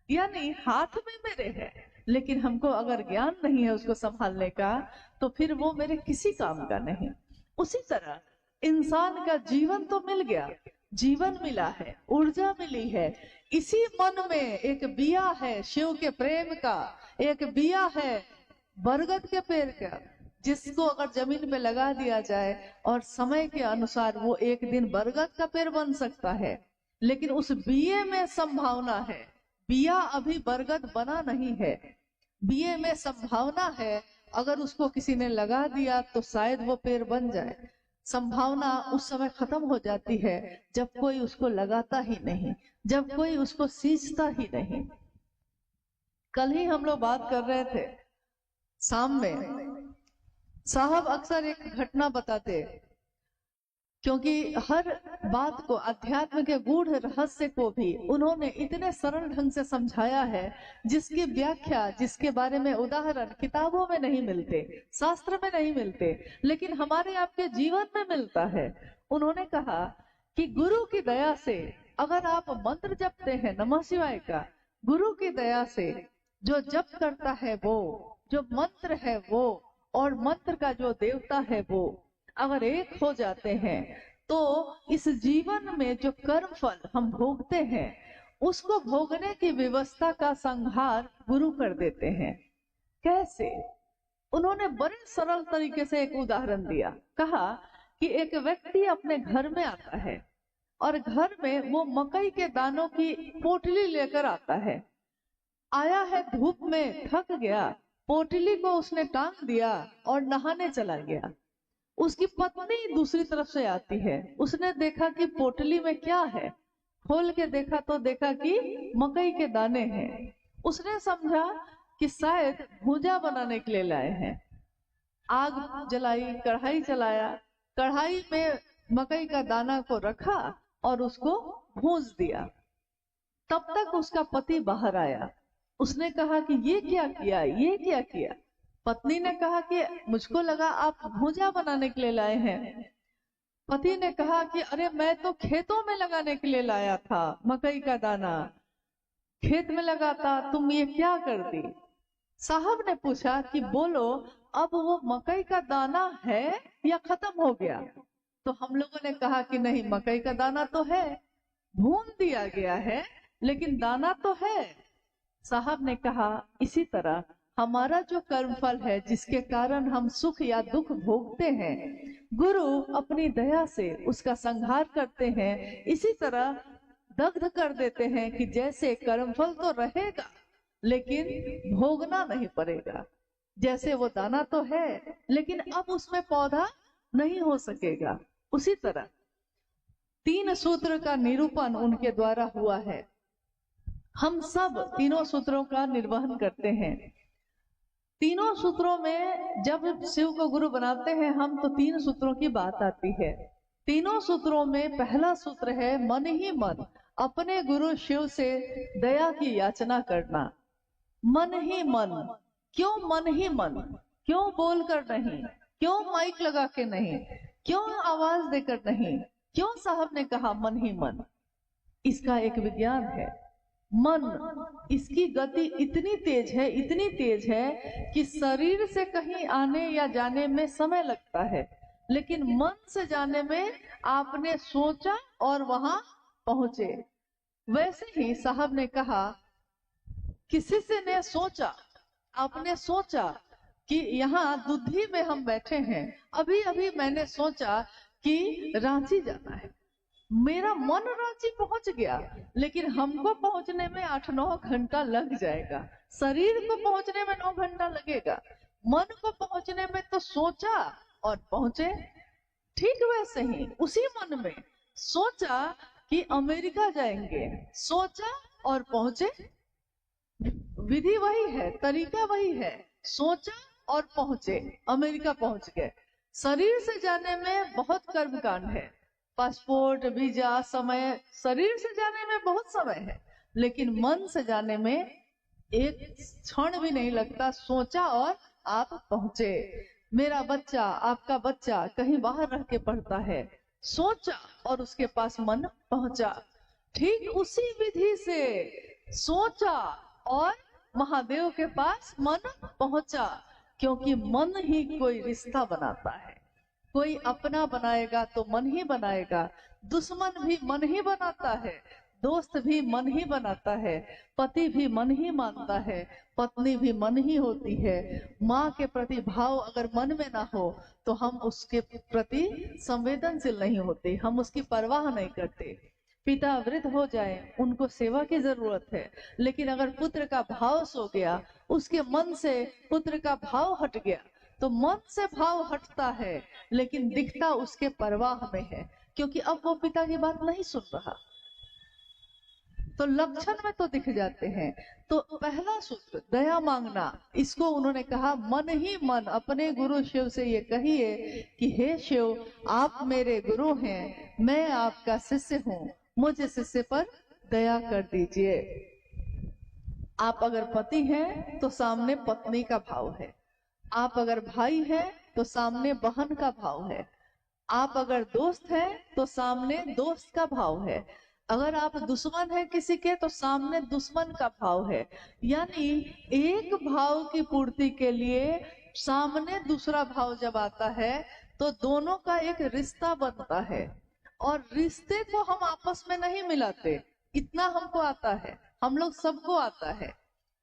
यानी हाथ में मेरे है, लेकिन हमको अगर ज्ञान नहीं है उसको संभालने का, तो फिर वो मेरे किसी काम का नहीं। उसी तरह इंसान का जीवन तो मिल गया, जीवन मिला है, ऊर्जा मिली है, इसी मन में एक बिया है शिव के प्रेम का, एक बिया है बरगद के पेड़ का, जिसको अगर जमीन पे लगा दिया जाए और समय के अनुसार वो एक दिन बरगद का पेड़ बन सकता है। लेकिन उस बिये में संभावना है, बिया अभी बरगद बना नहीं है, बिये में संभावना है, अगर उसको किसी ने लगा दिया तो शायद वो पेड़ बन जाए। संभावना उस समय खत्म हो जाती है जब कोई उसको लगाता ही नहीं, जब कोई उसको सींचता ही नहीं। कल ही हम लोग बात कर रहे थे शाम में, साहब अक्सर एक घटना बताते, क्योंकि हर बात को, अध्यात्म के गूढ़ रहस्य को भी उन्होंने इतने सरल ढंग से समझाया है, जिसकी व्याख्या, जिसके बारे में उदाहरण किताबों में नहीं मिलते, शास्त्र में नहीं मिलते, लेकिन हमारे आपके जीवन में मिलता है। उन्होंने कहा कि गुरु की दया से अगर आप मंत्र जपते हैं नमः शिवाय का, गुरु की दया से जो जप करता है वो, जो मंत्र है वो, और मंत्र का जो देवता है वो अगर एक हो जाते हैं, तो इस जीवन में जो कर्म फल हम भोगते हैं उसको भोगने की व्यवस्था का संहार गुरु कर देते हैं। कैसे? उन्होंने बड़े सरल तरीके से एक उदाहरण दिया। कहा कि एक व्यक्ति अपने घर में आता है और घर में वो मकई के दानों की पोटली लेकर आता है। आया है धूप में, थक गया, पोटली को उसने टांग दिया और नहाने चला गया। उसकी पत्नी दूसरी तरफ से आती है, उसने देखा कि पोटली में क्या है, खोल के देखा तो देखा कि मकई के दाने हैं। उसने समझा कि शायद भूजा बनाने के लिए लाए हैं। आग जलाई, कढ़ाई चलाया, कढ़ाई में मकई का दाना को रखा और उसको भूंज दिया। तब तक उसका पति बाहर आया। उसने कहा कि ये क्या किया, ये क्या किया? पत्नी ने कहा कि मुझको लगा आप भूजा बनाने के लिए लाए हैं। पति ने कहा कि अरे मैं तो खेतों में लगाने के लिए लाया था, मकई का दाना खेत में लगाता, तुम ये क्या कर दी? साहब ने पूछा कि बोलो अब वो मकई का दाना है या खत्म हो गया? तो हम लोगों ने कहा कि नहीं, मकई का दाना तो है, भून दिया गया है लेकिन दाना तो है। साहब ने कहा इसी तरह हमारा जो कर्मफल है, जिसके कारण हम सुख या दुख भोगते हैं, गुरु अपनी दया से उसका संहार करते हैं। इसी तरह दग्ध कर देते हैं कि जैसे कर्मफल तो रहेगा लेकिन भोगना नहीं पड़ेगा। जैसे वो दाना तो है लेकिन अब उसमें पौधा नहीं हो सकेगा। उसी तरह 3 सूत्र का निरूपण उनके द्वारा हुआ है। हम सब तीनों सूत्रों का निर्वहन करते हैं। तीनों सूत्रों में जब शिव को गुरु बनाते हैं हम, तो 3 सूत्रों की बात आती है। तीनों सूत्रों में पहला सूत्र है मन ही मन अपने गुरु शिव से दया की याचना करना। मन ही मन, क्यों मन ही मन? क्यों बोलकर नहीं? क्यों माइक लगा के नहीं? क्यों आवाज देकर नहीं? क्यों साहब ने कहा मन ही मन? इसका एक विज्ञान है। मन, इसकी गति इतनी तेज है, इतनी तेज है कि शरीर से कहीं आने या जाने में समय लगता है, लेकिन मन से जाने में आपने सोचा और वहां पहुंचे। वैसे ही साहब ने कहा किसी से ने सोचा, आपने सोचा कि यहाँ दुधी में हम बैठे हैं, अभी अभी मैंने सोचा कि रांची जाना है, मेरा मन रांची पहुंच गया, लेकिन हमको पहुंचने में 8-9 घंटा लग जाएगा। शरीर को पहुंचने में 9 घंटा लगेगा, मन को पहुंचने में तो सोचा और पहुंचे। ठीक वैसे ही उसी मन में सोचा कि अमेरिका जाएंगे, सोचा और पहुंचे। विधि वही है, तरीका वही है, सोचा और पहुंचे, अमेरिका पहुंच गए। शरीर से जाने में बहुत कर्मकांड है, पासपोर्ट, वीजा, समय, शरीर से जाने में बहुत समय है, लेकिन मन से जाने में एक क्षण भी नहीं लगता। सोचा और आप पहुंचे। मेरा बच्चा, आपका बच्चा कहीं बाहर रह के पढ़ता है, सोचा और उसके पास मन पहुंचा। ठीक उसी विधि से सोचा और महादेव के पास मन पहुंचा, क्योंकि मन ही कोई रिश्ता बनाता है। कोई अपना बनाएगा तो मन ही बनाएगा, दुश्मन भी मन ही बनाता है, दोस्त भी मन ही बनाता है, पति भी मन ही मानता है, पत्नी भी मन ही होती है। माँ के प्रति भाव अगर मन में ना हो तो हम उसके प्रति संवेदनशील नहीं होते, हम उसकी परवाह नहीं करते। पिता वृद्ध हो जाए, उनको सेवा की जरूरत है, लेकिन अगर पुत्र का भाव सो गया, उसके मन से पुत्र का भाव हट गया, तो मन से भाव हटता है लेकिन दिखता उसके परवाह में है, क्योंकि अब वो पिता की बात नहीं सुन रहा, तो लक्षण में तो दिख जाते हैं। तो पहला सूत्र दया मांगना, इसको उन्होंने कहा मन ही मन अपने गुरु शिव से ये कहिए कि हे शिव, आप मेरे गुरु हैं, मैं आपका शिष्य हूँ, मुझे शिष्य पर दया कर दीजिए। आप अगर पति हैं तो सामने पत्नी का भाव है, आप अगर भाई हैं तो सामने बहन का भाव है, आप अगर दोस्त हैं तो सामने दोस्त का भाव है, अगर आप दुश्मन हैं किसी के तो सामने दुश्मन का भाव है। यानी एक भाव की पूर्ति के लिए सामने दूसरा भाव जब आता है तो दोनों का एक रिश्ता बनता है, और रिश्ते को हम आपस में नहीं मिलाते, इतना हमको आता है, हम लोग सबको आता है।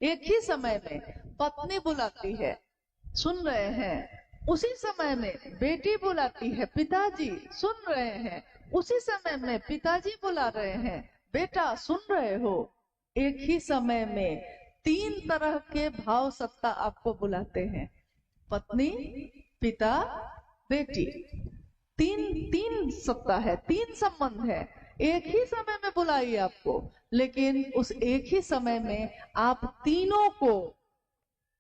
एक ही समय में पत्नी बुलाती है, सुन रहे हैं, उसी समय में बेटी बुलाती है, पिताजी सुन रहे हैं, उसी समय में पिताजी बुला रहे हैं, बेटा सुन रहे हो। एक ही समय में 3 तरह के भाव सत्ता आपको बुलाते हैं, पत्नी, पिता, बेटी। तीन सत्ता है, 3 संबंध है, एक ही समय में बुलाई आपको, लेकिन उस एक ही समय में आप तीनों को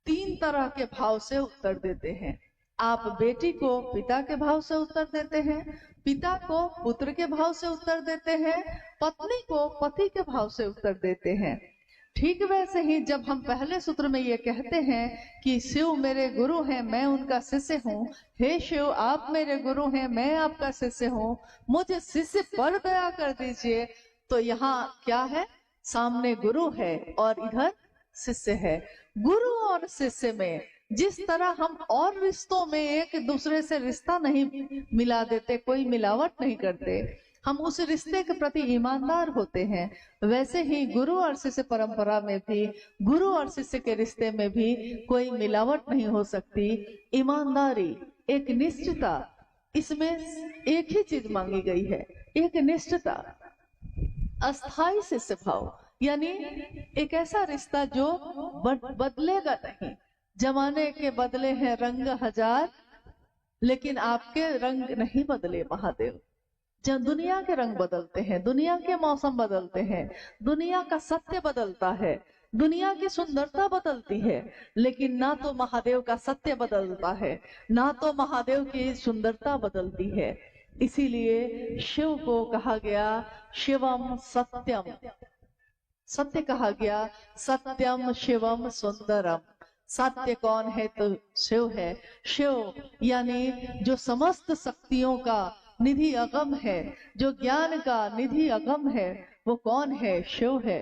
3 तरह के भाव से उत्तर देते हैं। आप बेटी को पिता के भाव से उत्तर देते हैं, पिता को पुत्र के भाव से उत्तर देते हैं, पत्नी को पति के भाव से उत्तर देते हैं। ठीक वैसे ही जब हम पहले सूत्र में ये कहते हैं कि शिव मेरे गुरु हैं, मैं उनका शिष्य हूँ, हे शिव आप मेरे गुरु हैं, मैं आपका शिष्य हूँ, मुझे शिष्य पर दया कर दीजिए, तो यहाँ क्या है, सामने गुरु है और इधर शिष्य है। गुरु और शिष्य में जिस तरह हम और रिश्तों में एक दूसरे से रिश्ता नहीं मिला देते, कोई मिलावट नहीं करते, हम उस रिश्ते के प्रति ईमानदार होते हैं, वैसे ही गुरु और शिष्य परंपरा में भी, गुरु और शिष्य के रिश्ते में भी कोई मिलावट नहीं हो सकती। ईमानदारी, एक निष्ठता, इसमें एक ही चीज मांगी गई है, एक निष्ठता, अस्थाई शिष्य भाव, यानी एक ऐसा रिश्ता जो बदलेगा नहीं। जमाने के बदले हैं रंग हजार, लेकिन आपके रंग नहीं बदले महादेव। जब दुनिया के रंग बदलते हैं, दुनिया के मौसम बदलते हैं, दुनिया का सत्य बदलता है, दुनिया की सुंदरता बदलती है, लेकिन ना तो महादेव का सत्य बदलता है, ना तो महादेव की सुंदरता बदलती है। इसीलिए शिव को कहा गया शिवम सत्यम, सत्य कहा गया, सत्यम शिवम सुंदरम। सत्य कौन है तो शिव है। शिव यानी जो समस्त शक्तियों का निधि अगम है, जो ज्ञान का निधि अगम है, वो कौन है, शिव है।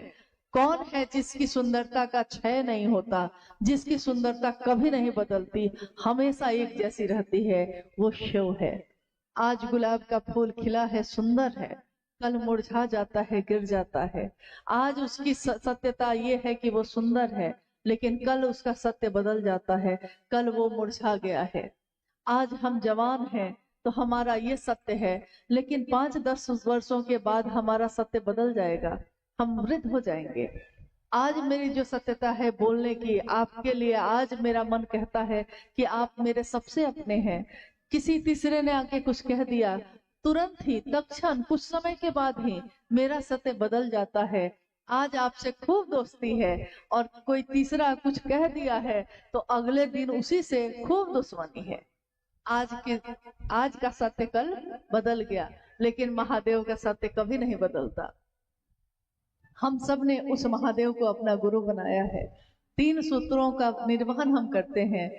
कौन है जिसकी सुंदरता का क्षय नहीं होता, जिसकी सुंदरता कभी नहीं बदलती, हमेशा एक जैसी रहती है, वो शिव है। आज गुलाब का फूल खिला है, सुंदर है, कल मुरझा जाता है, गिर जाता है। आज उसकी सत्यता ये है कि वो सुंदर है, लेकिन कल उसका सत्य बदल जाता है, कल वो मुरझा गया है। आज हम जवान हैं तो हमारा ये सत्य है, लेकिन 5-10 वर्षों के बाद हमारा सत्य बदल जाएगा, हम वृद्ध हो जाएंगे। आज मेरी जो सत्यता है बोलने की आपके लिए, आज मेरा मन कहता है कि आप मेरे सबसे अपने हैं। किसी तीसरे ने आके कुछ कह दिया, तुरंत ही तत्क्षण कुछ समय के बाद ही मेरा सत्य बदल जाता है। आज आपसे खूब दोस्ती है और कोई तीसरा कुछ कह दिया है तो अगले दिन उसी से खूब दुश्मनी है। आज का सत्य कल बदल गया, लेकिन महादेव का सत्य कभी नहीं बदलता। हम सब ने उस महादेव को अपना गुरु बनाया है। 3 सूत्रों का निर्वहन हम करते हैं।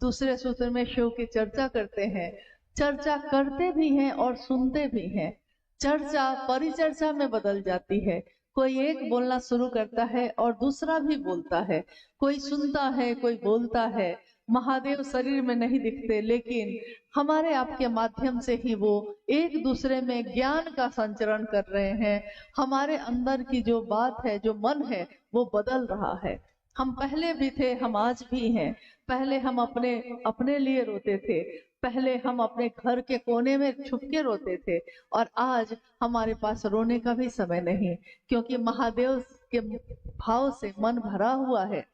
दूसरे सूत्र में शिव की चर्चा करते हैं, चर्चा करते भी हैं और सुनते भी हैं। चर्चा परिचर्चा में बदल जाती है, कोई एक बोलना शुरू करता है और दूसरा भी बोलता है, कोई सुनता है, कोई बोलता है। महादेव शरीर में नहीं दिखते, लेकिन हमारे आपके माध्यम से ही वो एक दूसरे में ज्ञान का संचरण कर रहे हैं। हमारे अंदर की जो बात है, जो मन है, वो बदल रहा है। हम पहले भी थे, हम आज भी हैं। पहले हम अपने लिए रोते थे, पहले हम अपने घर के कोने में छुप के रोते थे, और आज हमारे पास रोने का भी समय नहीं, क्योंकि महादेव के भाव से मन भरा हुआ है।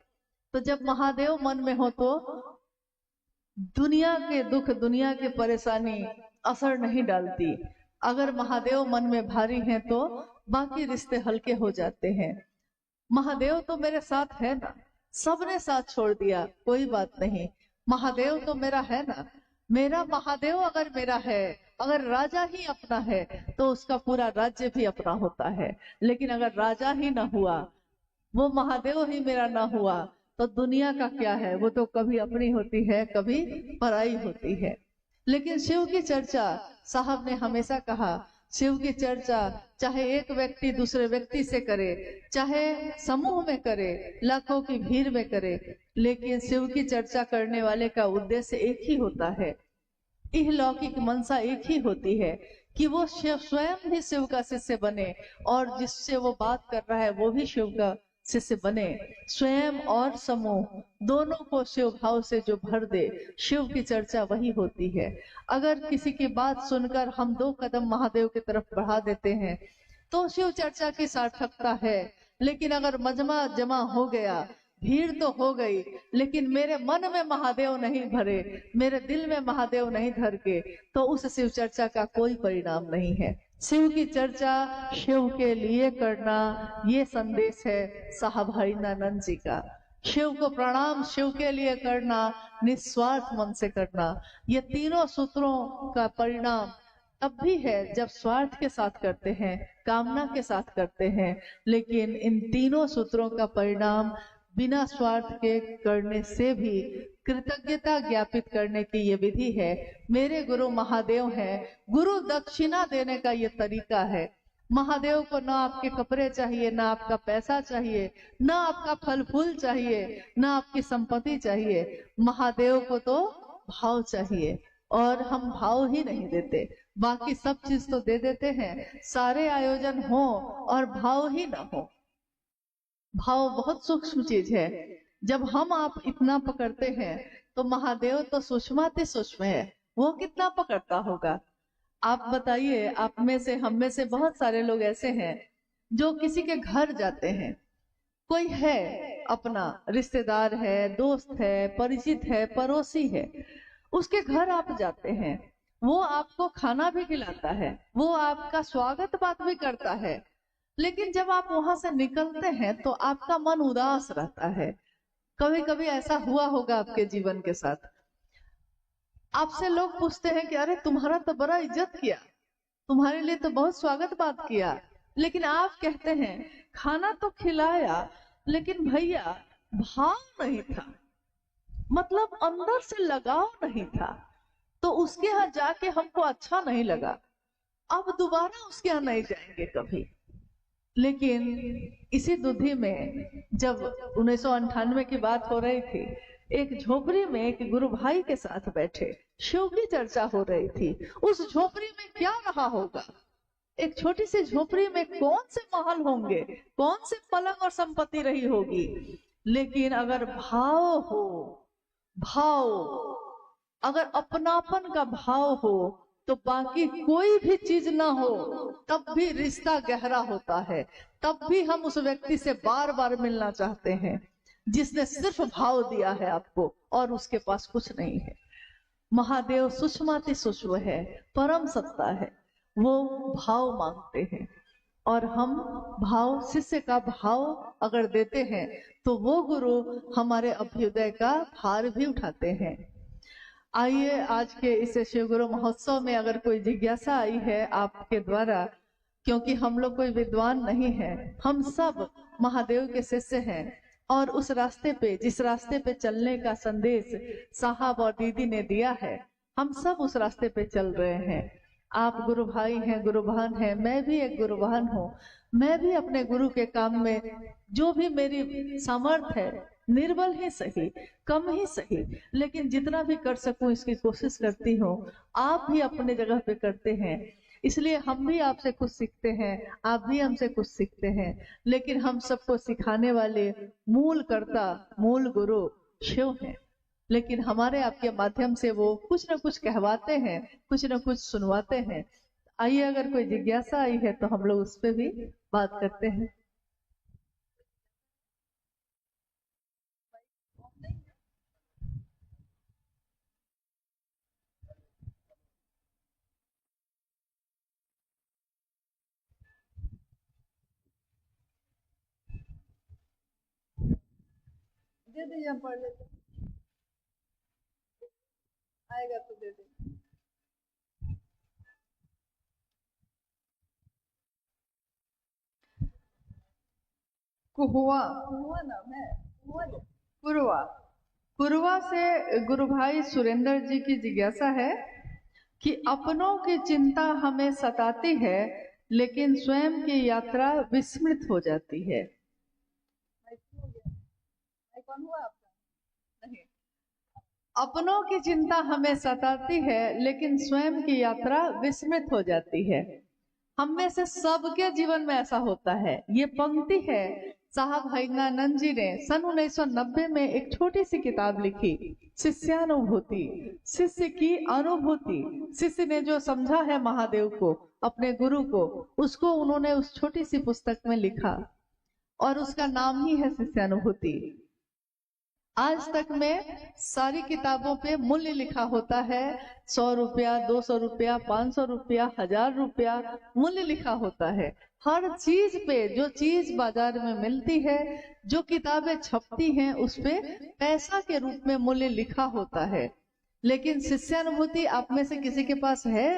तो जब महादेव मन में हो तो दुनिया के दुख, दुनिया की परेशानी असर नहीं डालती। अगर महादेव मन में भारी हैं तो बाकी रिश्ते हल्के हो जाते हैं। महादेव तो मेरे साथ है ना, सबने साथ छोड़ दिया, कोई बात नहीं, महादेव तो मेरा है ना। मेरा महादेव अगर मेरा है, अगर राजा ही अपना है तो उसका पूरा राज्य भी अपना होता है। लेकिन अगर राजा ही ना हुआ, वो महादेव ही मेरा ना हुआ, तो दुनिया का क्या है, वो तो कभी अपनी होती है, कभी पराई होती है। लेकिन शिव की चर्चा, साहब ने हमेशा कहा, शिव की चर्चा चाहे एक व्यक्ति दूसरे व्यक्ति से करे, चाहे समूह में करे, लाखों की भीड़ में करे, लेकिन शिव की चर्चा करने वाले का उद्देश्य एक ही होता है, इहलौकिक मनसा एक ही होती है कि वो स्वयं भी शिव का शिष्य बने, और जिससे वो बात कर रहा है वो भी शिव का शिष्य बने। स्वयं और समूह दोनों को शिव भाव से जो भर दे, शिव की चर्चा वही होती है। अगर किसी की बात सुनकर हम 2 कदम महादेव की तरफ बढ़ा देते हैं तो शिव चर्चा की सार्थकता है। लेकिन अगर मजमा जमा हो गया, भीड़ तो हो गई, लेकिन मेरे मन में महादेव नहीं भरे, मेरे दिल में महादेव नहीं धर के, तो उस शिव चर्चा का कोई परिणाम नहीं है। शिव की चर्चा शिव के लिए करना, ये संदेश है साहब हरिनानंद जी का। शिव को प्रणाम शिव के लिए करना, निस्वार्थ मन से करना, ये तीनों सूत्रों का परिणाम तब भी है जब स्वार्थ के साथ करते हैं, कामना के साथ करते हैं। लेकिन इन तीनों सूत्रों का परिणाम बिना स्वार्थ के करने से भी कृतज्ञता ज्ञापित करने की ये विधि है। मेरे गुरु महादेव हैं, गुरु दक्षिणा देने का ये तरीका है। महादेव को ना आपके कपड़े चाहिए, ना आपका पैसा चाहिए, ना आपका फल फूल चाहिए, ना आपकी संपत्ति चाहिए। महादेव को तो भाव चाहिए, और हम भाव ही नहीं देते, बाकी सब चीज तो दे देते हैं। सारे आयोजन हो और भाव ही ना हो। भाव बहुत सूक्ष्म चीज है। जब हम आप इतना पकड़ते हैं तो महादेव तो सूक्ष्माति सूक्ष्म है, वो कितना पकड़ता होगा। आप बताइए, आप में से हम में से बहुत सारे लोग ऐसे हैं जो किसी के घर जाते हैं, कोई है अपना रिश्तेदार है, दोस्त है, परिचित है, पड़ोसी है, उसके घर आप जाते हैं, वो आपको खाना भी खिलाता है, वो आपका स्वागत बात भी करता है, लेकिन जब आप वहां से निकलते हैं तो आपका मन उदास रहता है। कभी कभी ऐसा हुआ होगा आपके जीवन के साथ। आपसे लोग पूछते हैं कि अरे तुम्हारा तो बड़ा इज्जत किया, तुम्हारे लिए तो बहुत स्वागत बात किया, लेकिन आप कहते हैं खाना तो खिलाया लेकिन भैया भाव नहीं था, मतलब अंदर से लगाव नहीं था, तो उसके यहाँ जाके हमको अच्छा नहीं लगा, अब दोबारा उसके यहाँ नहीं जाएंगे कभी। लेकिन इसी दुधि में जब 1998 की बात हो रही थी, एक झोपड़ी में एक गुरु भाई के साथ बैठे शिव की चर्चा हो रही थी। उस झोपड़ी में क्या रहा होगा? एक छोटी सी झोपड़ी में कौन से महल होंगे, कौन से पलंग और संपत्ति रही होगी, लेकिन अगर भाव हो, भाव, अगर अपनापन का भाव हो तो बाकी कोई भी चीज ना हो तब भी रिश्ता गहरा होता है, तब भी हम उस व्यक्ति से बार बार मिलना चाहते हैं जिसने सिर्फ भाव दिया है आपको और उसके पास कुछ नहीं है। महादेव सूक्ष्माति सूक्ष्म है, परम सत्ता है, वो भाव मांगते हैं, और हम भाव, शिष्य का भाव अगर देते हैं तो वो गुरु हमारे अभ्युदय का भार भी उठाते हैं। आइए आज के इस शिव गुरु महोत्सव में अगर कोई जिज्ञासा आई है आपके द्वारा, क्योंकि हम लोग कोई विद्वान नहीं है, हम सब महादेव के शिष्य हैं, और उस रास्ते पे, जिस रास्ते पे चलने का संदेश साहब और दीदी ने दिया है, हम सब उस रास्ते पे चल रहे हैं। आप गुरु भाई हैं, गुरु बहन हैं, मैं भी एक गुरु बहन हूँ। मैं भी अपने गुरु के काम में जो भी मेरी सामर्थ्य है, निर्बल ही सही, कम ही सही, लेकिन जितना भी कर सकूं इसकी कोशिश करती हूँ। आप भी अपने जगह पे करते हैं, इसलिए हम भी आपसे कुछ सीखते हैं, आप भी हमसे कुछ सीखते हैं, लेकिन हम सबको सिखाने वाले मूल कर्ता, मूल गुरु शिव हैं। लेकिन हमारे आपके माध्यम से वो कुछ न कुछ कहवाते हैं, कुछ न कुछ सुनवाते हैं। आइए, अगर कोई जिज्ञासा आई है तो हम लोग उस पर भी बात करते हैं। दे दीजिए, हम पढ़ लेते हैं, आएगा तो दे देंगे। कुहुआ, कुहुआ नाम है, कुरुआ। कुरुआ से गुरु भाई सुरेंद्र जी की जिज्ञासा है कि अपनों की चिंता हमें सताती है लेकिन स्वयं की यात्रा विस्मृत हो जाती है। कौन हुआ आपका? नहीं, अपनों की चिंता हमें सताती है लेकिन स्वयं की यात्रा विस्मृत हो जाती है। हम में से सबके जीवन में ऐसा होता है। ये पंक्ति है, साहब हरिनानंद जी ने सन 1990 में एक छोटी सी किताब लिखी, शिष्यानुभूति, शिष्य की अनुभूति। शिष्य ने जो समझा है महादेव को, अपने गुरु को, उसको उन्होंने उस छोटी सी पुस्तक में लिखा, और उसका नाम ही है शिष्यानुभूति। आज तक में सारी किताबों पे मूल्य लिखा होता है, 100 रुपया, 200 रुपया, 500 रुपया, 1000 रुपया मूल्य लिखा होता है। हर चीज पे, जो चीज बाजार में मिलती है, जो किताबें छपती हैं, उस पे पैसा के रूप में मूल्य लिखा होता है। लेकिन शिष्यानुभूति आप में से किसी के पास है?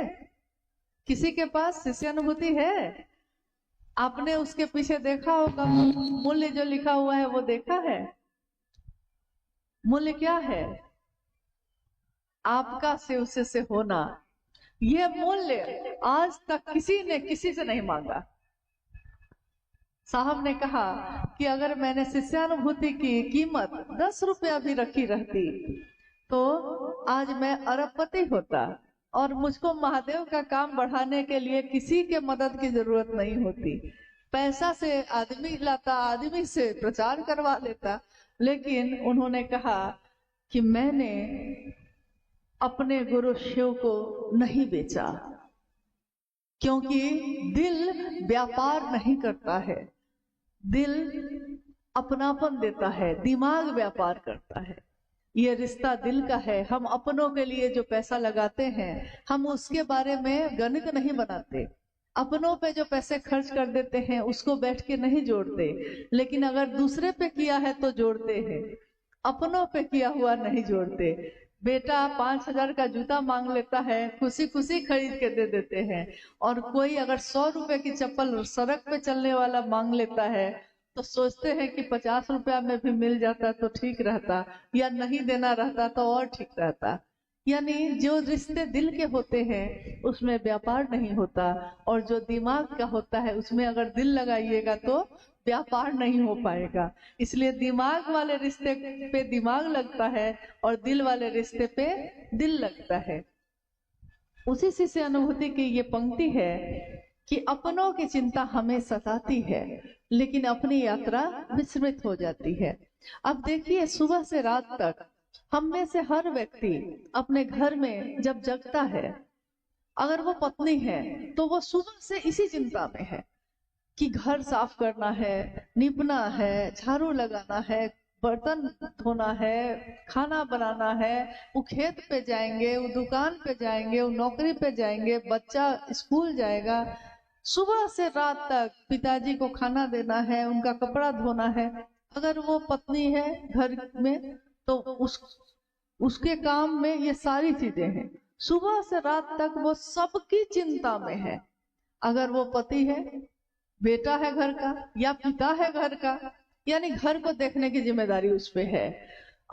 किसी के पास शिष्यानुभूति है? आपने उसके पीछे देखा होगा, मूल्य जो लिखा हुआ है वो देखा है? मूल्य क्या है? आपका शिव से होना। यह मूल्य आज तक किसी ने किसी से नहीं मांगा। साहब ने कहा कि अगर मैंने शिष्यानुभूति की कीमत 10 रुपया भी रखी रहती तो आज मैं अरबपति होता और मुझको महादेव का काम बढ़ाने के लिए किसी के मदद की जरूरत नहीं होती। पैसा से आदमी लाता, आदमी से प्रचार करवा लेता। लेकिन उन्होंने कहा कि मैंने अपने गुरु शिव को नहीं बेचा, क्योंकि दिल व्यापार नहीं करता है, दिल अपनापन देता है, दिमाग व्यापार करता है। ये रिश्ता दिल का है। हम अपनों के लिए जो पैसा लगाते हैं, हम उसके बारे में गणित नहीं बनाते। अपनों पे जो पैसे खर्च कर देते हैं उसको बैठ के नहीं जोड़ते, लेकिन अगर दूसरे पे किया है तो जोड़ते हैं। अपनों पे किया हुआ नहीं जोड़ते। बेटा 5000 का जूता मांग लेता है, खुशी खुशी खरीद के दे देते हैं, और कोई अगर 100 रुपए की चप्पल सड़क पे चलने वाला मांग लेता है तो सोचते हैं कि 50 रुपया में भी मिल जाता तो ठीक रहता, या नहीं देना रहता तो और ठीक रहता। यानी जो रिश्ते दिल के होते हैं उसमें व्यापार नहीं होता, और जो दिमाग का होता है उसमें अगर दिल लगाइएगा तो व्यापार नहीं हो पाएगा। इसलिए दिमाग वाले रिश्ते पे दिमाग लगता है और दिल वाले रिश्ते पे दिल लगता है। उसी से अनुभूति की ये पंक्ति है कि अपनों की चिंता हमें सताती है, लेकिन अपनी यात्रा विस्मृत हो जाती है। अब देखिए, सुबह से रात तक हम में से हर व्यक्ति अपने घर में जब जगता है, अगर वो पत्नी है तो वो सुबह से इसी चिंता में है कि घर साफ करना है, निपना है, झाड़ू लगाना है, बर्तन धोना है, खाना बनाना है, वो खेत पे जाएंगे, वो दुकान पे जाएंगे, वो नौकरी पे जाएंगे, बच्चा स्कूल जाएगा। सुबह से रात तक पिताजी को खाना देना है, उनका कपड़ा धोना है। अगर वो पत्नी है घर में तो उसके काम में ये सारी चीजें हैं। सुबह से रात तक वो सबकी चिंता में है। अगर वो पति है, बेटा है घर का, या पिता है घर का, यानी घर को देखने की जिम्मेदारी उस पे है।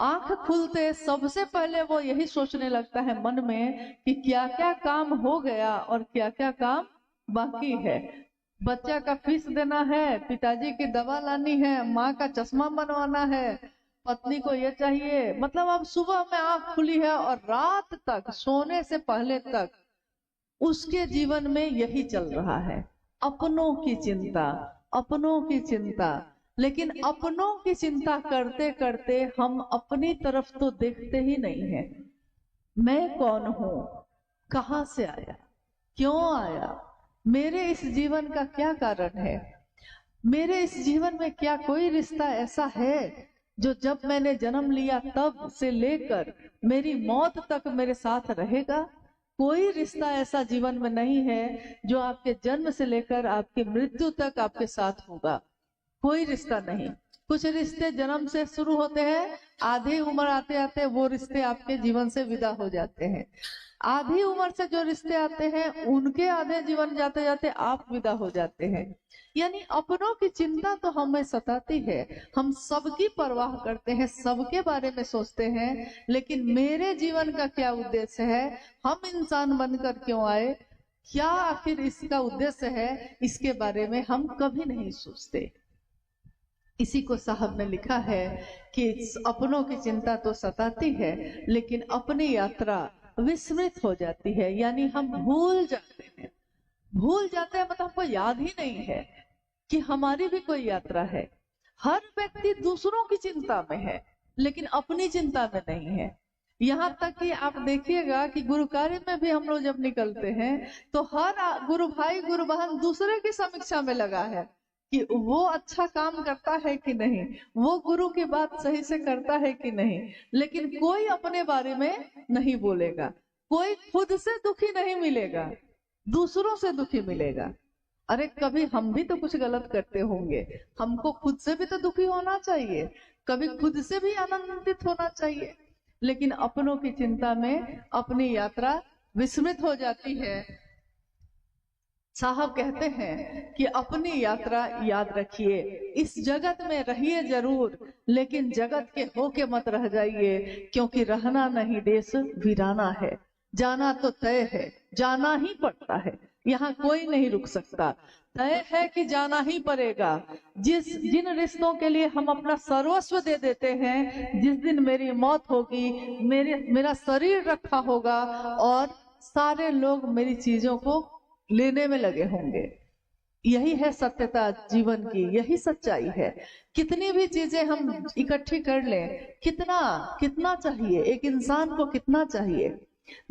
आंख खुलते सबसे पहले वो यही सोचने लगता है मन में कि क्या क्या काम हो गया और क्या क्या काम बाकी है। बच्चा का फीस देना है, पिताजी की दवा लानी है, माँ का चश्मा बनवाना है, पत्नी को ये चाहिए। मतलब अब सुबह में आंख खुली है और रात तक सोने से पहले तक उसके जीवन में यही चल रहा है, अपनों की चिंता, अपनों की चिंता। लेकिन अपनों की चिंता करते करते हम अपनी तरफ तो देखते ही नहीं है। मैं कौन हूं, कहां से आया, क्यों आया, मेरे इस जीवन का क्या कारण है, मेरे इस जीवन में क्या कोई रिश्ता ऐसा है जो जब मैंने जन्म लिया तब से लेकर मेरी मौत तक मेरे साथ रहेगा। कोई रिश्ता ऐसा जीवन में नहीं है जो आपके जन्म से लेकर आपकी मृत्यु तक आपके साथ होगा। कोई रिश्ता नहीं। कुछ रिश्ते जन्म से शुरू होते हैं, आधी उम्र आते आते वो रिश्ते आपके जीवन से विदा हो जाते हैं। आधी उम्र से जो रिश्ते आते हैं उनके आधे जीवन जाते जाते आप विदा हो जाते हैं। यानी अपनों की चिंता तो हमें सताती है। हम सबकी परवाह करते हैं, सबके बारे में सोचते हैं, लेकिन मेरे जीवन का क्या उद्देश्य है, हम इंसान बनकर क्यों आए, क्या आखिर इसका उद्देश्य है, इसके बारे में हम कभी नहीं सोचते। इसी को साहब ने लिखा है कि अपनों की चिंता तो सताती है, लेकिन अपनी यात्रा विस्मृत हो जाती है। यानी हम भूल जाते हैं, भूल जाते हैं, मतलब हमको याद ही नहीं है कि हमारी भी कोई यात्रा है। हर व्यक्ति दूसरों की चिंता में है, लेकिन अपनी चिंता में नहीं है। यहाँ तक कि आप देखिएगा कि गुरु कार्य में भी हम लोग जब निकलते हैं तो हर गुरु भाई गुरु बहन दूसरे की समीक्षा में लगा है कि वो अच्छा काम करता है कि नहीं, वो गुरु की बात सही से करता है कि नहीं, लेकिन कोई अपने बारे में नहीं बोलेगा, कोई खुद से दुखी नहीं मिलेगा, दूसरों से दुखी मिलेगा। अरे कभी हम भी तो कुछ गलत करते होंगे, हमको खुद से भी तो दुखी होना चाहिए, कभी खुद से भी आनंदित होना चाहिए, लेकिन अपनों की चिंता में अपनी यात्रा विस्मृत हो जाती है। साहब कहते हैं कि अपनी यात्रा याद रखिए, इस जगत में रहिए जरूर, लेकिन जगत के होके मत रह जाइए, क्योंकि रहना नहीं देश वीराना है। जाना तो तय है, जाना ही पड़ता है, यहाँ कोई नहीं रुक सकता, तय है कि जाना ही पड़ेगा। जिन रिश्तों के लिए हम अपना सर्वस्व दे देते हैं, जिस दिन मेरी मौत होगी, मेरा शरीर रखा होगा और सारे लोग मेरी चीजों को लेने में लगे होंगे। यही है सत्यता जीवन की, यही सच्चाई है। कितनी भी चीजें हम इकट्ठी कर लें, कितना चाहिए एक इंसान को, कितना चाहिए।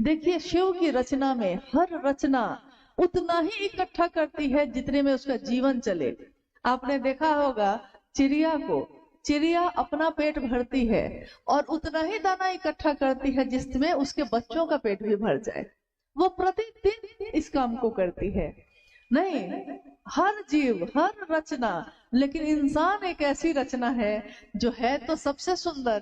देखिए शिव की रचना में हर रचना उतना ही इकट्ठा करती है जितने में उसका जीवन चले। आपने देखा होगा चिड़िया अपना पेट भरती है और उतना ही दाना इकट्ठा करती है जिसमें उसके बच्चों का पेट भी भर जाए। वो प्रतिदिन इस काम को करती है। नहीं, हर जीव, हर रचना, लेकिन इंसान एक ऐसी रचना है जो है तो सबसे सुंदर,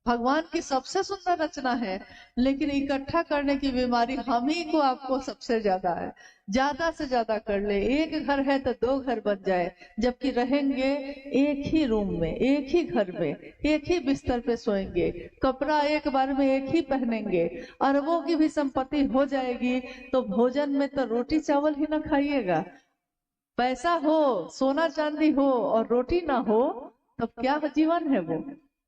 भगवान की सबसे सुंदर रचना है, लेकिन इकट्ठा करने की बीमारी हम ही को, आपको सबसे ज्यादा है। ज्यादा से ज्यादा कर ले, एक घर है तो 2 घर बन जाए, जबकि रहेंगे एक ही रूम में, एक ही घर में, एक ही बिस्तर पे सोएंगे, कपड़ा एक बार में एक ही पहनेंगे, अरबों की भी संपत्ति हो जाएगी, तो भोजन में तो रोटी चावल ही ना खाइएगा। पैसा हो, सोना चांदी हो और रोटी ना हो, तब क्या जीवन है वो?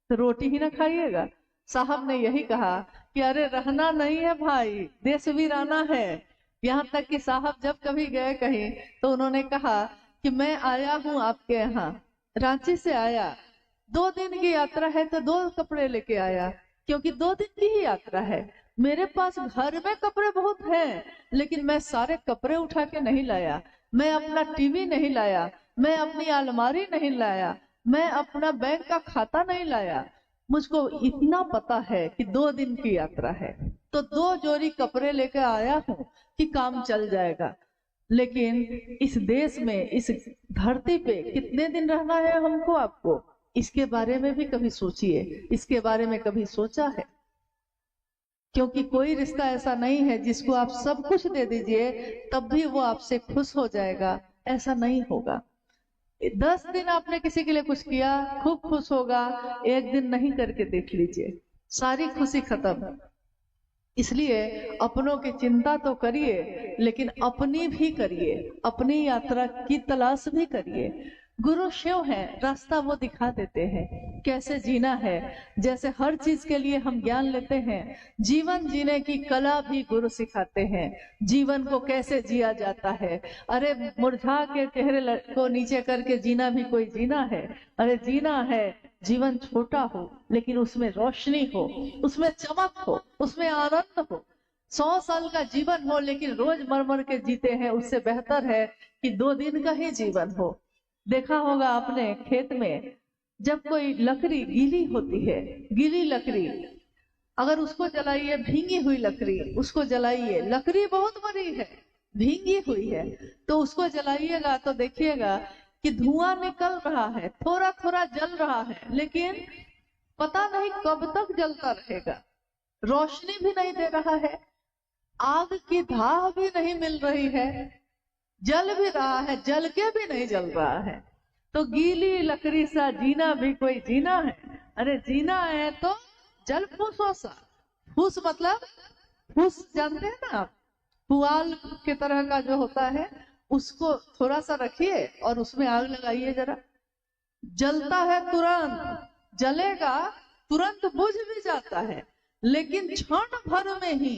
तो रोटी ही ना खाइएगा। साहब ने यही कहा कि अरे रहना नहीं है भाई, देश वीराना है। यहाँ तक कि साहब जब कभी गए कहीं तो उन्होंने कहा कि मैं आया हूँ आपके यहाँ, रांची से आया, 2 दिन की यात्रा है तो 2 कपड़े लेके आया, क्योंकि 2 दिन की ही यात्रा है। मेरे पास घर में कपड़े बहुत हैं, लेकिन मैं सारे कपड़े उठा के नहीं लाया, मैं अपना टीवी नहीं लाया, मैं अपनी अलमारी नहीं लाया, मैं अपना बैंक का खाता नहीं लाया। मुझको इतना पता है कि 2 दिन की यात्रा है, तो 2 जोड़ी कपड़े लेकर आया हूँ कि काम चल जाएगा। लेकिन इस देश में, इस धरती पे कितने दिन रहना है हमको, आपको? इसके बारे में भी कभी सोचिए, इसके बारे में कभी सोचा है? क्योंकि कोई रिश्ता ऐसा नहीं है जिसको आप सब कुछ दे दीजिए तब भी वो आपसे खुश हो जाएगा, ऐसा नहीं होगा। 10 दिन आपने किसी के लिए कुछ किया, खूब खुश होगा, 1 दिन नहीं करके देख लीजिए, सारी खुशी खत्म। इसलिए अपनों की चिंता तो करिए, लेकिन अपनी भी करिए, अपनी यात्रा की तलाश भी करिए। गुरु शिव है, रास्ता वो दिखा देते हैं कैसे जीना है। जैसे हर चीज के लिए हम ज्ञान लेते हैं, जीवन जीने की कला भी गुरु सिखाते हैं, जीवन को कैसे जिया जाता है। अरे मुरझा के चेहरे को नीचे करके जीना भी कोई जीना है? अरे जीना है, जीवन छोटा हो लेकिन उसमें रोशनी हो, उसमें चमक हो, उसमें आनंद हो। 100 साल का जीवन हो लेकिन रोज मर मर के जीते हैं, उससे बेहतर है कि 2 दिन का ही जीवन हो। देखा होगा आपने खेत में जब कोई लकड़ी गीली होती है, गीली लकड़ी अगर उसको जलाइए, भींगी हुई लकड़ी उसको जलाइए, लकड़ी बहुत बड़ी है, भींगी हुई है, तो उसको जलाइएगा तो देखिएगा कि धुआं निकल रहा है, थोड़ा थोड़ा जल रहा है, लेकिन पता नहीं कब तक जलता रहेगा, रोशनी भी नहीं दे रहा है, आग की धाह भी नहीं मिल रही है, जल भी रहा है, जल के भी नहीं जल रहा है। तो गीली लकड़ी सा जीना भी कोई जीना है? अरे जीना है तो जल फूसों सा। फूस मतलब, फूस जानते हैं ना आप, पुआल के तरह का जो होता है, उसको थोड़ा सा रखिए और उसमें आग लगाइए जरा, जलता है तुरंत, जलेगा तुरंत, बुझ भी जाता है, लेकिन क्षण भर में ही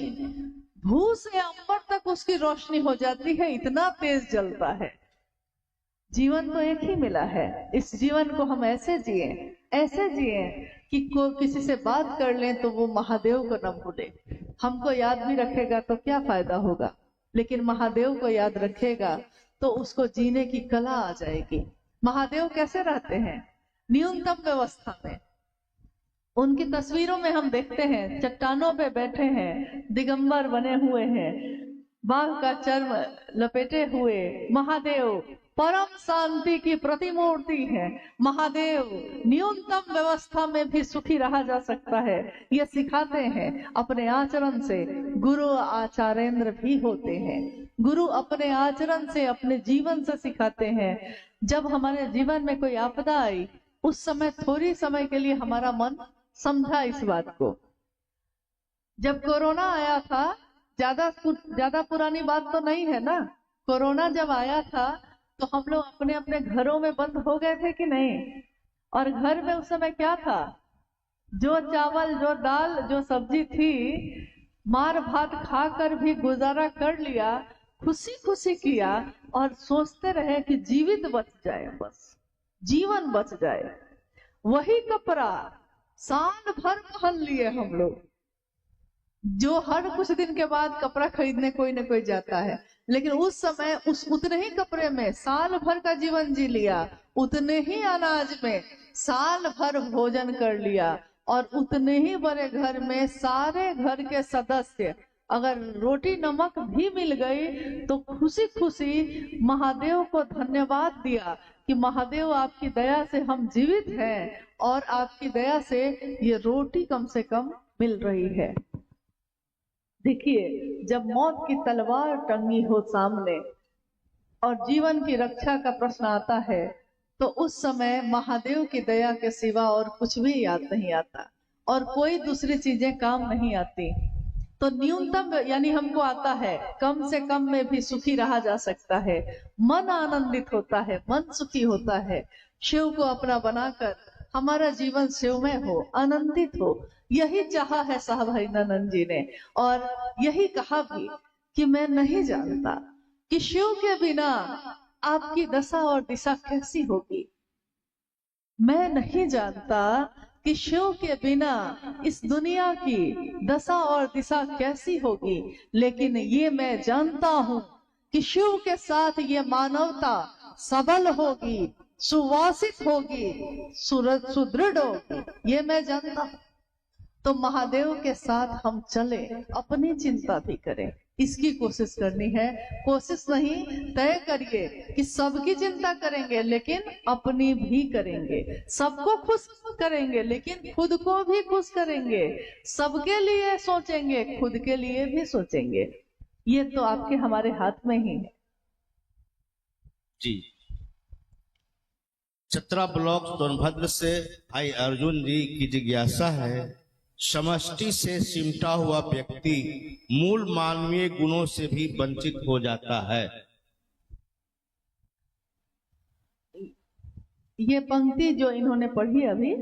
भू से अंबर तक उसकी रोशनी हो जाती है, इतना तेज जलता है। जीवन तो एक ही मिला है, इस जीवन को हम ऐसे जिए, ऐसे जिए कि किसी से बात कर लें तो वो महादेव को न भूले। हमको याद भी रखेगा तो क्या फायदा होगा, लेकिन महादेव को याद रखेगा तो उसको जीने की कला आ जाएगी। महादेव कैसे रहते हैं? न्यूनतम व्यवस्था में। उनकी तस्वीरों में हम देखते हैं चट्टानों पे बैठे हैं, दिगंबर बने हुए हैं, बाघ का चर्म लपेटे हुए महादेव परम शांति की प्रतिमूर्ति है। महादेव न्यूनतम व्यवस्था में भी सुखी रहा जा सकता है, ये सिखाते हैं अपने आचरण से। गुरु आचार्येंद्र भी होते हैं। गुरु अपने आचरण से, अपने जीवन से सिखाते हैं। जब हमारे जीवन में कोई आपदा आई, उस समय थोड़ी समय के लिए हमारा मन समझा इस बात को। जब कोरोना आया था, ज्यादा पुरानी बात तो नहीं है ना, कोरोना जब आया था तो हम लोग अपने अपने घरों में बंद हो गए थे कि नहीं? और घर में उस समय क्या था? जो चावल, जो दाल, जो सब्जी थी, मार भात खाकर भी गुजारा कर लिया, खुशी खुशी किया और सोचते रहे कि जीवित बच जाए, बस जीवन बच जाए। वही कपड़ा साल भर पहन लिए हम लोग, जो हर कुछ दिन के बाद कपड़ा खरीदने कोई न कोई जाता है, लेकिन उस समय उतने ही कपड़े में साल भर का जीवन जी लिया, उतने ही अनाज में साल भर भोजन कर लिया, और उतने ही बड़े घर में सारे घर के सदस्य, अगर रोटी नमक भी मिल गई तो खुशी खुशी महादेव को धन्यवाद दिया कि महादेव आपकी दया से हम जीवित हैं और आपकी दया से ये रोटी कम से कम मिल रही है। देखिए, जब मौत की तलवार टंगी हो सामने और जीवन की रक्षा का प्रश्न आता है, तो उस समय महादेव की दया के सिवा और कुछ भी याद नहीं आता और कोई दूसरी चीजें काम नहीं आती। तो न्यूनतम यानी हमको आता है, कम से कम में भी सुखी रहा जा सकता है, मन आनंदित होता है, मन सुखी होता है। शिव को अपना बनाकर हमारा जीवन शिवमय हो, आनंदित हो, यही चाहा है साहब हरिनानंद जी ने। और यही कहा भी कि मैं नहीं जानता कि शिव के बिना आपकी दशा और दिशा कैसी होगी। मैं नहीं जानता कि शिव के बिना इस दुनिया की दशा और दिशा कैसी होगी, लेकिन ये मैं जानता हूँ कि शिव के साथ ये मानवता सबल होगी, सुवासित होगी, सुदृढ़ होगी, ये मैं जानता हूँ। तो महादेव के साथ हम चले, अपनी चिंता भी करें, इसकी कोशिश करनी है। कोशिश नहीं, तय करिए कि सबकी चिंता करेंगे लेकिन अपनी भी करेंगे, सबको खुश करेंगे लेकिन खुद को भी खुश करेंगे, सबके लिए सोचेंगे, खुद के लिए भी सोचेंगे। ये तो आपके हमारे हाथ में ही है। जी, चतरा ब्लॉक सोनभद्र से भाई अर्जुन जी की जिज्ञासा है, समष्टि से सिमटा हुआ व्यक्ति मूल मानवीय गुणों से भी वंचित हो जाता है। ये पंक्ति जो इन्होंने पढ़ी अभी,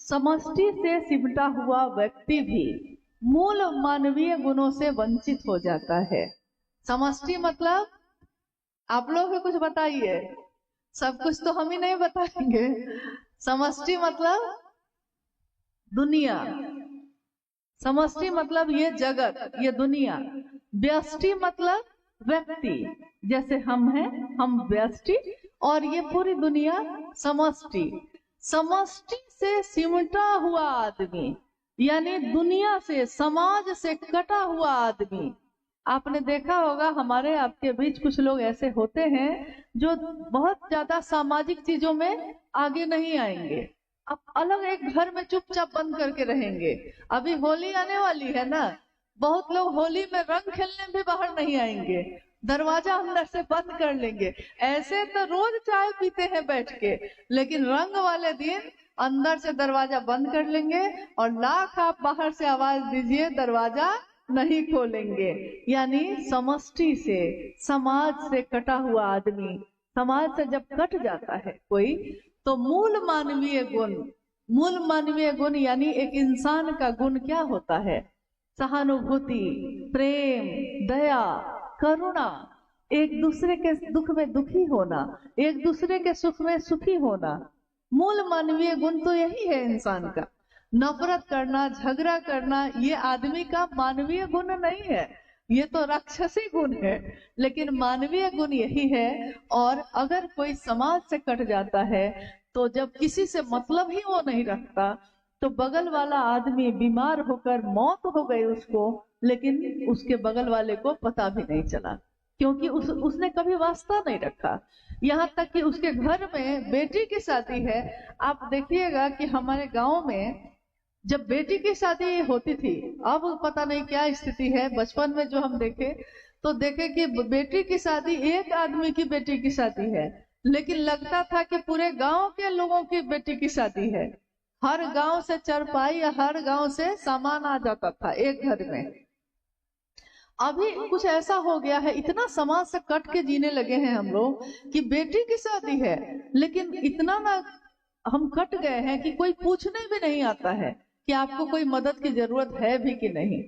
समष्टि से सिमटा हुआ व्यक्ति भी मूल मानवीय गुणों से वंचित हो जाता है। समष्टि मतलब आप लोग भी कुछ बताइए, सब कुछ तो हम ही नहीं बताएंगे। समष्टि मतलब दुनिया, समष्टि मतलब ये जगत, ये दुनिया। व्यष्टि मतलब व्यक्ति, जैसे हम हैं, हम व्यष्टि और ये पूरी दुनिया समष्टि। समष्टि से सिमटा हुआ आदमी यानी दुनिया से, समाज से कटा हुआ आदमी। आपने देखा होगा हमारे आपके बीच कुछ लोग ऐसे होते हैं जो बहुत ज्यादा सामाजिक चीजों में आगे नहीं आएंगे, अब अलग एक घर में चुपचाप बंद करके रहेंगे। अभी होली आने वाली है ना, बहुत लोग होली में रंग खेलने भी बाहर नहीं आएंगे, दरवाजा अंदर से बंद कर लेंगे। ऐसे तो रोज चाय पीते हैं बैठ के, लेकिन रंग वाले दिन अंदर से दरवाजा बंद कर लेंगे और लाख आप बाहर से आवाज दीजिए, दरवाजा नहीं खोलेंगे। यानी समष्टि से, समाज से कटा हुआ आदमी, समाज से जब कट जाता है कोई, तो मूल मानवीय गुण यानी एक इंसान का गुण क्या होता है? सहानुभूति, प्रेम, दया, करुणा, एक दूसरे के दुख में दुखी होना, एक दूसरे के सुख में सुखी होना। मूल मानवीय गुण तो यही है इंसान का। नफरत करना, झगड़ा करना, ये आदमी का मानवीय गुण नहीं है। ये तो राक्षसी गुण है, लेकिन मानवीय गुण यही है। और अगर कोई समाज से कट जाता है तो जब किसी से मतलब ही वो नहीं रखता, तो बगल वाला आदमी बीमार होकर मौत हो गई उसको, लेकिन उसके बगल वाले को पता भी नहीं चला, क्योंकि उसने कभी वास्ता नहीं रखा। यहाँ तक कि उसके घर में बेटी की शादी है, आप देखिएगा कि हमारे गांव में जब बेटी की शादी होती थी, अब पता नहीं क्या स्थिति है, बचपन में जो हम देखे तो देखे कि बेटी की शादी एक आदमी की बेटी की शादी है, लेकिन लगता था कि पूरे गांव के लोगों की बेटी की शादी है। हर गांव से चरपाई या हर गांव से सामान आ जाता था एक घर में। अभी कुछ ऐसा हो गया है, इतना समाज से कट के जीने लगे हैं हम लोग कि बेटी की शादी है, लेकिन इतना ना हम कट गए हैं कि कोई पूछने भी नहीं आता है कि आपको कोई मदद की जरूरत है भी कि नहीं।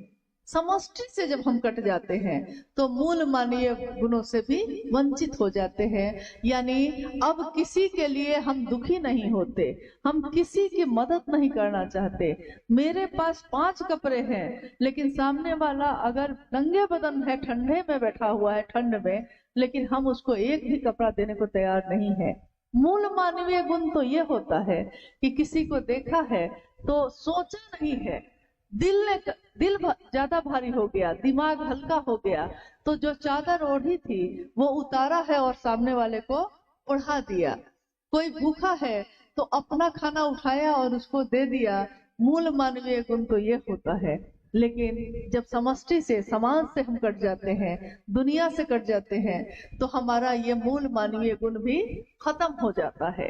समष्टि से जब हम कट जाते हैं तो मूल मानवीय गुणों से भी वंचित हो जाते हैं। यानी अब किसी के लिए हम दुखी नहीं होते, हम किसी की मदद नहीं करना चाहते। मेरे पास 5 कपड़े हैं, लेकिन सामने वाला अगर नंगे बदन है, ठंडे में बैठा हुआ है, ठंड में, लेकिन हम उसको एक भी कपड़ा देने को तैयार नहीं है। मूल मानवीय गुण तो ये होता है कि किसी को देखा है तो सोचा नहीं है, दिल ज्यादा भारी हो गया, दिमाग हल्का हो गया, तो जो चादर ओढ़ी थी वो उतारा है और सामने वाले को ओढ़ा दिया। कोई भूखा है तो अपना खाना उठाया और उसको दे दिया। मूल मानवीय गुण तो ये होता है। लेकिन जब समष्टि से, समाज से हम कट जाते हैं, दुनिया से कट जाते हैं, तो हमारा ये मूल मानवीय गुण भी खत्म हो जाता है।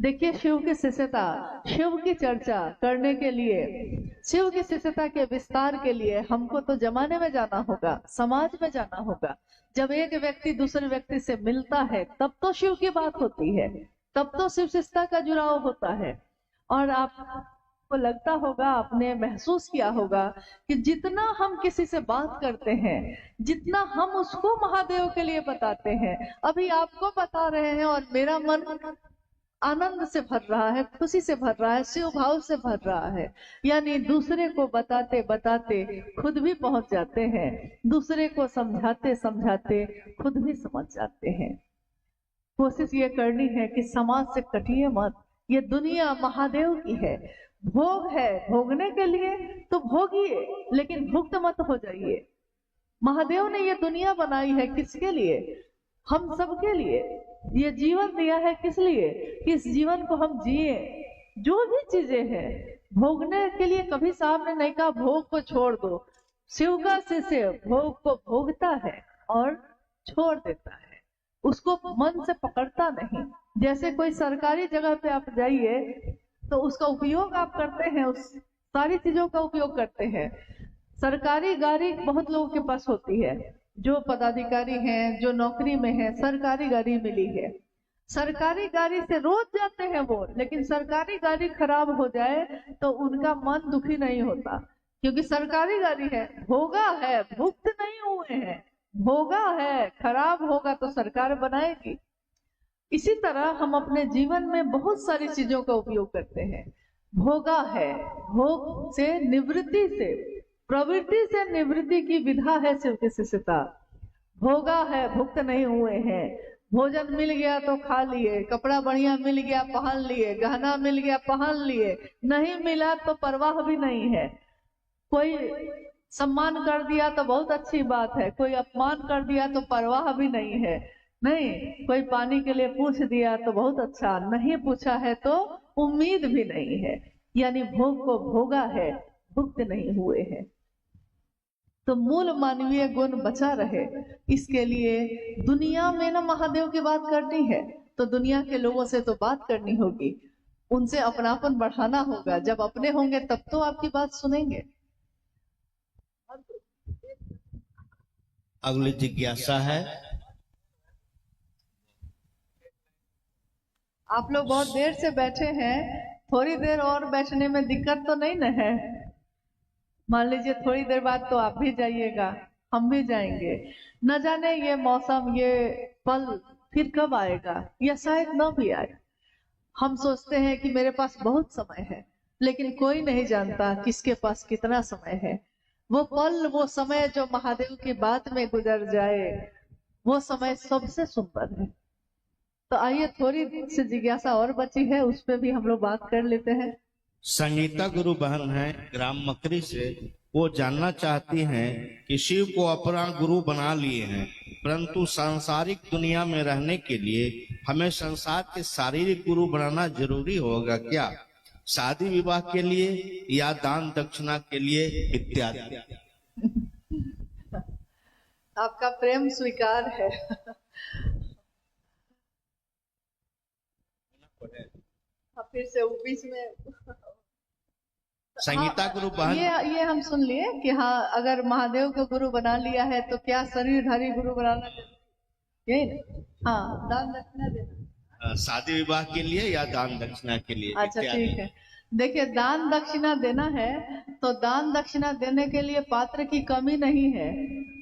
देखिए, शिव की शिष्यता, शिव की चर्चा करने के लिए, शिव की शिष्यता के विस्तार के लिए हमको तो जमाने में जाना होगा, समाज में जाना होगा। जब एक व्यक्ति दूसरे व्यक्ति से मिलता है तब तो शिव की बात होती है, तब तो शिव शिष्यता का जुड़ाव होता है। और आपको लगता होगा, आपने महसूस किया होगा कि जितना हम किसी से बात करते हैं, जितना हम उसको महादेव के लिए बताते हैं, अभी आपको बता रहे हैं और मेरा मन आनंद से भर रहा है, खुशी से भर रहा है, शिव भाव से भर रहा है। यानी दूसरे को बताते बताते खुद भी पहुंच जाते हैं, दूसरे को समझाते समझाते खुद भी समझ जाते हैं। कोशिश ये करनी है कि समाज से कटिए मत। ये दुनिया महादेव की है, भोग है, भोगने के लिए तो भोगिए, लेकिन भुक्त मत हो जाइए। महादेव ने ये दुनिया बनाई है किसके लिए? हम सबके लिए। ये जीवन दिया है किस लिए? कि इस जीवन को हम जिए। जो भी चीजें हैं भोगने के लिए, कभी सामने नहीं कहा भोग को छोड़ दो। शिव का शिष्य भोग को भोगता है और छोड़ देता है, उसको मन से पकड़ता नहीं। जैसे कोई सरकारी जगह पे आप जाइए तो उसका उपयोग आप करते हैं, उस सारी चीजों का उपयोग करते हैं। सरकारी गाड़ी बहुत लोगों के पास होती है, जो पदाधिकारी हैं, जो नौकरी में हैं, सरकारी गाड़ी मिली है, सरकारी गाड़ी से रोज जाते हैं वो, लेकिन सरकारी गाड़ी खराब हो जाए तो उनका मन दुखी नहीं होता, क्योंकि सरकारी गाड़ी है, भोगा है, भुक्त नहीं हुए हैं, भोगा है, खराब होगा तो सरकार बनाएगी। इसी तरह हम अपने जीवन में बहुत सारी चीजों का उपयोग करते हैं। भोगा है, भोग से निवृत्ति से, प्रवृत्ति से निवृत्ति की विधा है शिव की शिष्यता। भोगा है, भुक्त नहीं हुए हैं। भोजन मिल गया तो खा लिए, कपड़ा बढ़िया मिल गया पहन लिए, गहना मिल गया पहन लिए, नहीं मिला तो परवाह भी नहीं है। कोई सम्मान कर दिया तो बहुत अच्छी बात है, कोई अपमान कर दिया तो परवाह भी नहीं है। नहीं, कोई पानी के लिए पूछ दिया तो बहुत अच्छा, नहीं पूछा है तो उम्मीद भी नहीं है। यानी भोग को भोगा है, भुक्त नहीं हुए हैं। तो मूल मानवीय गुण बचा रहे, इसके लिए दुनिया में ना महादेव की बात करनी है तो दुनिया के लोगों से तो बात करनी होगी, उनसे अपनापन बढ़ाना होगा। जब अपने होंगे तब तो आपकी बात सुनेंगे। अगली जिज्ञासा है, आप लोग बहुत देर से बैठे हैं, थोड़ी देर और बैठने में दिक्कत तो नहीं न है? मान लीजिए थोड़ी देर बाद तो आप भी जाइएगा, हम भी जाएंगे। न जाने ये मौसम, ये पल फिर कब आएगा, या शायद न भी आए। हम सोचते हैं कि मेरे पास बहुत समय है, लेकिन कोई नहीं जानता किसके पास कितना समय है। वो पल, वो समय जो महादेव की बात में गुजर जाए, वो समय सबसे सुंदर है। तो आइए थोड़ी सी जिज्ञासा और बची है, उस पर भी हम लोग बात कर लेते हैं। संगीता गुरु बहन है ग्राम मकरी से। वो जानना चाहती हैं कि शिव को अपना गुरु बना लिए हैं, परंतु सांसारिक दुनिया में रहने के लिए हमें संसार के शारीरिक गुरु बनाना जरूरी होगा क्या, शादी विवाह के लिए या दान दक्षिणा के लिए इत्यादि। आपका प्रेम स्वीकार है। फिर से वो बीच में संगीता गुरु बहन, ये हम सुन लिए कि हाँ, अगर महादेव को गुरु बना लिया है तो क्या शरीरधारी गुरु बनाना चाहिए, यही ना? हाँ, दान दक्षिणा देना शादी विवाह के लिए या दान दक्षिणा के लिए अच्छा, इत्यादि। ठीक है। देखिए, दान दक्षिणा देना है तो दान दक्षिणा देने के लिए पात्र की कमी नहीं है।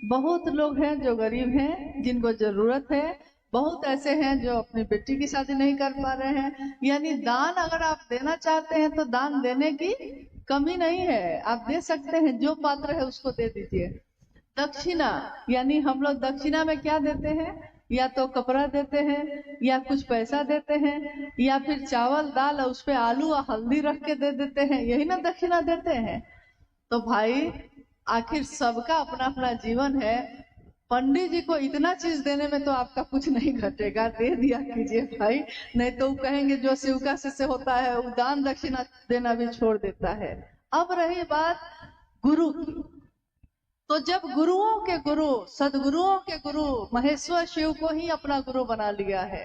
बहुत लोग हैं जो गरीब हैं, जिनको जरूरत है। बहुत ऐसे हैं जो अपनी बेटी की शादी नहीं कर पा रहे हैं। यानी दान अगर आप देना चाहते हैं तो दान देने की कमी नहीं है, आप दे सकते हैं। जो पात्र है उसको दे दीजिए। दक्षिणा यानी हम लोग दक्षिणा में क्या देते हैं? या तो कपड़ा देते हैं, या कुछ पैसा देते हैं, या फिर चावल दाल और उस पे आलू और हल्दी रख के दे देते हैं, यही ना दक्षिणा देते हैं। तो भाई, आखिर सबका अपना अपना जीवन है। पंडित जी को इतना चीज देने में तो आपका कुछ नहीं घटेगा, दे दिया कीजिए भाई। नहीं तो वो कहेंगे जो शिव का शिष्य होता है वो दान दक्षिणा देना भी छोड़ देता है। अब रही बात गुरु की, तो जब गुरुओं के गुरु, सदगुरुओं के गुरु महेश्वर शिव को ही अपना गुरु बना लिया है,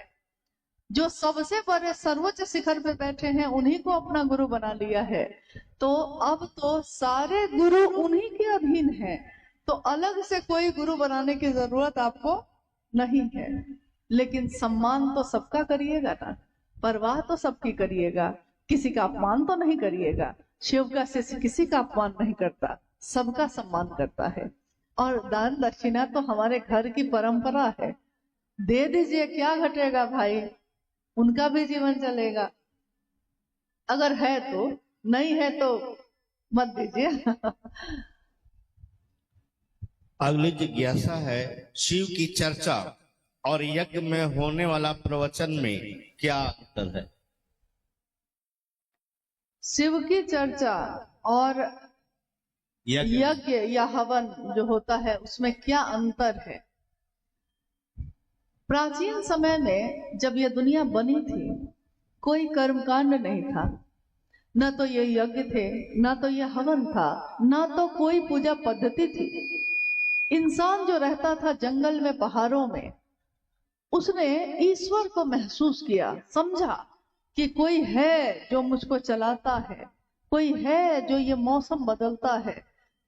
जो सबसे बड़े सर्वोच्च शिखर पे बैठे हैं उन्हीं को अपना गुरु बना लिया है, तो अब तो सारे गुरु उन्हीं के अधीन हैं। तो अलग से कोई गुरु बनाने की जरूरत आपको नहीं है। लेकिन सम्मान तो सबका करिएगा ना, परवाह तो सबकी करिएगा, किसी का अपमान तो नहीं करिएगा। शिव का शिष्य किसी का अपमान नहीं करता, सबका सम्मान करता है। और दान दक्षिणा तो हमारे घर की परंपरा है, दे दीजिए, क्या घटेगा भाई, उनका भी जीवन चलेगा। अगर है तो, नहीं है तो मत दीजिए। अगली जिज्ञासा है, शिव की चर्चा और यज्ञ में होने वाला प्रवचन में क्या अंतर है? शिव की चर्चा और यज्ञ या हवन जो होता है उसमें क्या अंतर है? प्राचीन समय में जब यह दुनिया बनी थी, कोई कर्मकांड नहीं था, न तो ये यज्ञ थे, न तो ये हवन था, न तो कोई पूजा पद्धति थी। इंसान जो रहता था जंगल में, पहाड़ों में, उसने ईश्वर को महसूस किया, समझा कि कोई है जो मुझको चलाता है, कोई है जो ये मौसम बदलता है,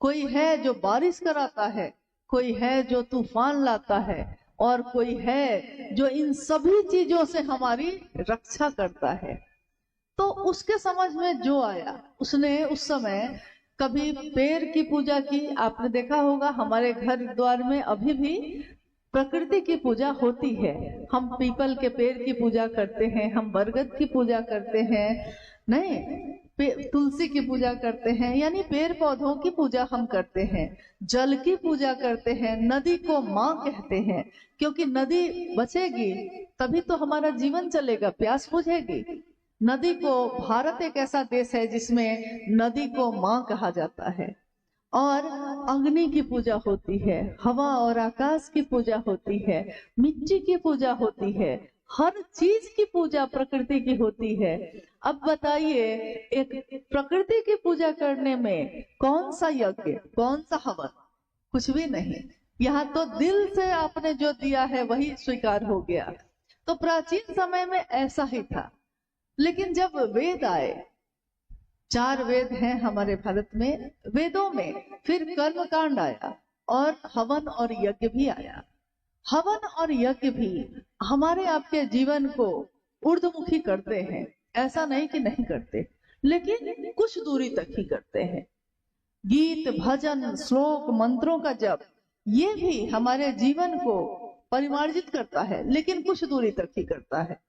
कोई है जो बारिश कराता है, कोई है जो तूफान लाता है, और कोई है जो इन सभी चीजों से हमारी रक्षा करता है। तो उसके समझ में जो आया, उसने उस समय कभी पेड़ की पूजा की। आपने देखा होगा हमारे घर द्वार में अभी भी प्रकृति की पूजा होती है। हम पीपल के पेड़ की पूजा करते हैं, हम बरगद की पूजा करते हैं, नहीं, तुलसी की पूजा करते हैं, यानी पेड़ पौधों की पूजा हम करते हैं। जल की पूजा करते हैं, नदी को माँ कहते हैं, क्योंकि नदी बचेगी तभी तो हमारा जीवन चलेगा, प्यास बुझेगी। नदी को, भारत एक ऐसा देश है जिसमें नदी को माँ कहा जाता है। और अग्नि की पूजा होती है, हवा और आकाश की पूजा होती है, मिट्टी की पूजा होती है, हर चीज की पूजा प्रकृति की होती है। अब बताइए, एक प्रकृति की पूजा करने में कौन सा यज्ञ, कौन सा हवन? कुछ भी नहीं। यहाँ तो दिल से आपने जो दिया है वही स्वीकार हो गया। तो प्राचीन समय में ऐसा ही था। लेकिन जब वेद आए, 4 वेद हैं हमारे भारत में, वेदों में फिर कर्म कांड आया और हवन और यज्ञ भी आया। हवन और यज्ञ भी हमारे आपके जीवन को ऊर्ध्वमुखी करते हैं, ऐसा नहीं कि नहीं करते, लेकिन कुछ दूरी तक ही करते हैं। गीत, भजन, श्लोक, मंत्रों का जप, ये भी हमारे जीवन को परिमार्जित करता है, लेकिन कुछ दूरी तक ही करता है।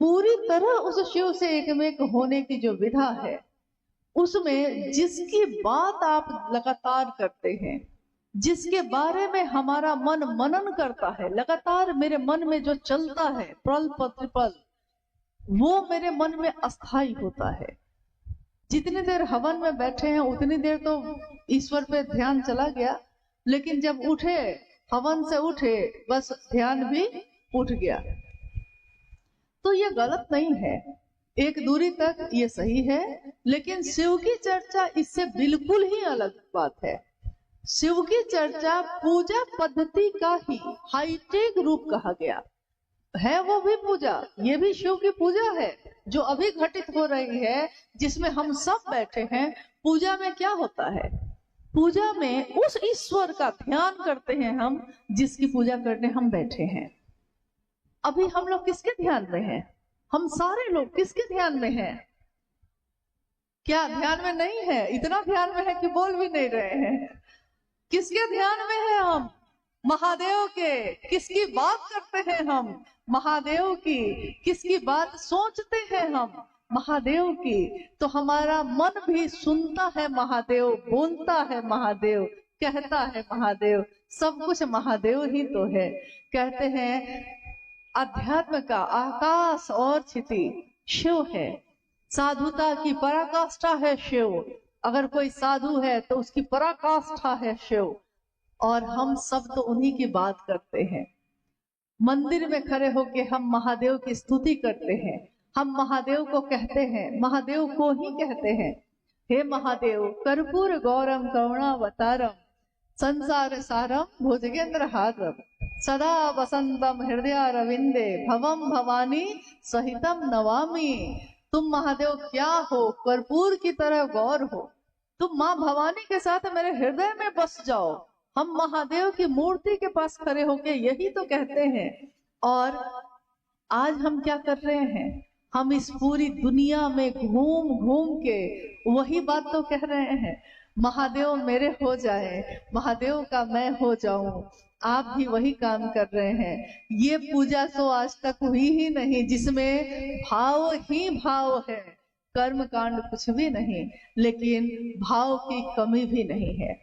पूरी तरह उस शिव से एकमेक होने की जो विधा है उसमें जिसकी बात आप लगातार करते हैं, जिसके बारे में हमारा मन मनन करता है, लगातार मेरे मन में जो चलता है पल प्रतिपल, वो मेरे मन में अस्थाई होता है। जितनी देर हवन में बैठे हैं उतनी देर तो ईश्वर पे ध्यान चला गया, लेकिन जब उठे, हवन से उठे, बस ध्यान भी उठ गया। तो ये गलत नहीं है, एक दूरी तक ये सही है, लेकिन शिव की चर्चा इससे बिल्कुल ही अलग बात है। शिव की चर्चा पूजा पद्धति का ही हाईटेक रूप कहा गया है। वो भी पूजा, ये भी शिव की पूजा है जो अभी घटित हो रही है, जिसमें हम सब बैठे हैं। पूजा में क्या होता है? पूजा में उस ईश्वर का ध्यान करते हैं हम, जिसकी पूजा करने हम बैठे हैं। अभी हम लोग किसके ध्यान में हैं? हम सारे लोग किसके ध्यान में हैं? क्या ध्यान में नहीं है? इतना ध्यान में है कि बोल भी नहीं रहे हैं। किसके ध्यान में है हम? महादेव के। किसकी बात करते हैं हम? महादेव की। किसकी बात सोचते हैं हम? महादेव की। तो हमारा मन भी सुनता है महादेव, बोलता है महादेव, कहता है महादेव, सब कुछ महादेव ही तो है। कहते हैं अध्यात्म का आकाश और क्षिति शिव है, साधुता की पराकाष्ठा है शिव। अगर कोई साधु है तो उसकी पराकाष्ठा है शिव, और हम सब तो उन्हीं की बात करते हैं। मंदिर में खड़े होके हम महादेव की स्तुति करते हैं, हम महादेव को कहते हैं, महादेव को ही कहते हैं, हे महादेव कर्पूर गौरम करुणावतारम संसार सारम भुजगेंद्र हारम सदा वसंतम हृदय रविंदे भवम भवानी सहितम नवामी। तुम महादेव क्या हो? कर्पूर की तरह गौर हो। तुम माँ भवानी के साथ मेरे हृदय में बस जाओ। हम महादेव की मूर्ति के पास खड़े होके यही तो कहते हैं। और आज हम क्या कर रहे हैं? हम इस पूरी दुनिया में घूम घूम के वही बात तो कह रहे हैं, महादेव मेरे हो जाए, महादेव का मैं हो जाऊं। आप भी वही काम कर रहे हैं। ये पूजा तो आज तक हुई ही नहीं जिसमें भाव ही भाव है, कर्म कांड कुछ भी नहीं, लेकिन भाव की कमी भी नहीं है।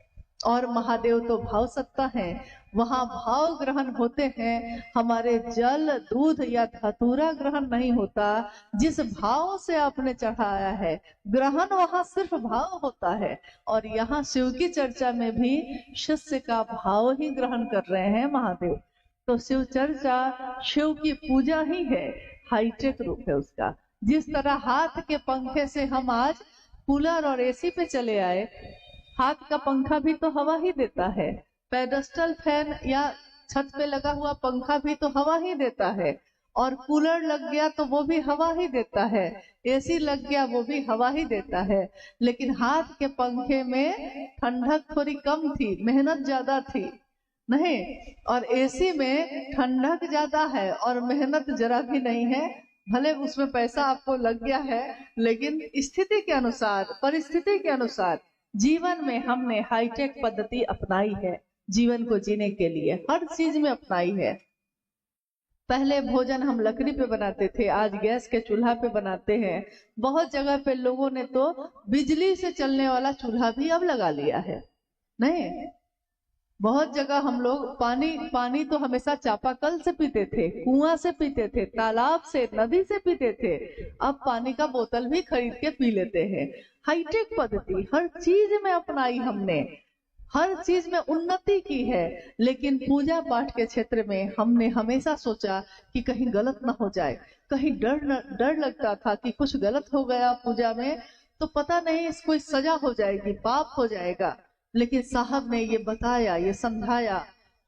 और महादेव तो भाव सत्ता है, वहां भाव ग्रहण होते हैं। हमारे जल दूध या धतूरा ग्रहण नहीं होता। जिस भाव से आपने चढ़ाया है, ग्रहण वहां सिर्फ भाव होता है। और यहाँ शिव की चर्चा में भी शिष्य का भाव ही ग्रहण कर रहे हैं महादेव। तो शिव चर्चा शिव की पूजा ही है, हाईटेक रूप है उसका। जिस तरह हाथ के पंखे से हम आज कूलर और एसी पे चले आए, हाथ का पंखा भी तो हवा ही देता है, पेडेस्टल फैन या छत पे लगा हुआ पंखा भी तो हवा ही देता है, और कूलर लग गया तो वो भी हवा ही देता है, एसी लग गया वो भी हवा ही देता है। लेकिन हाथ के पंखे में ठंडक थोड़ी कम थी, मेहनत ज्यादा थी नहीं, और एसी में ठंडक ज्यादा है और मेहनत जरा भी नहीं है। भले उसमें पैसा आपको लग गया है, लेकिन स्थिति के अनुसार, परिस्थिति के अनुसार जीवन में हमने हाईटेक पद्धति अपनाई है। जीवन को जीने के लिए हर चीज में अपनाई है। पहले भोजन हम लकड़ी पे बनाते थे, आज गैस के चूल्हा पे बनाते हैं। बहुत जगह पे लोगों ने तो बिजली से चलने वाला चूल्हा भी अब लगा लिया है। नहीं, बहुत जगह हम लोग पानी तो हमेशा चापाकल से पीते थे, कुआं से पीते थे, तालाब से, नदी से पीते थे। अब पानी का बोतल भी खरीद के पी लेते हैं। हाईटेक पद्धति हर चीज में अपनाई हमने, हर चीज में उन्नति की है। लेकिन पूजा पाठ के क्षेत्र में हमने हमेशा सोचा कि कहीं गलत ना हो जाए। कहीं डर लगता था कि कुछ गलत हो गया पूजा में तो पता नहीं कोई सजा हो जाएगी, पाप हो जाएगा। लेकिन साहब ने ये बताया, ये समझाया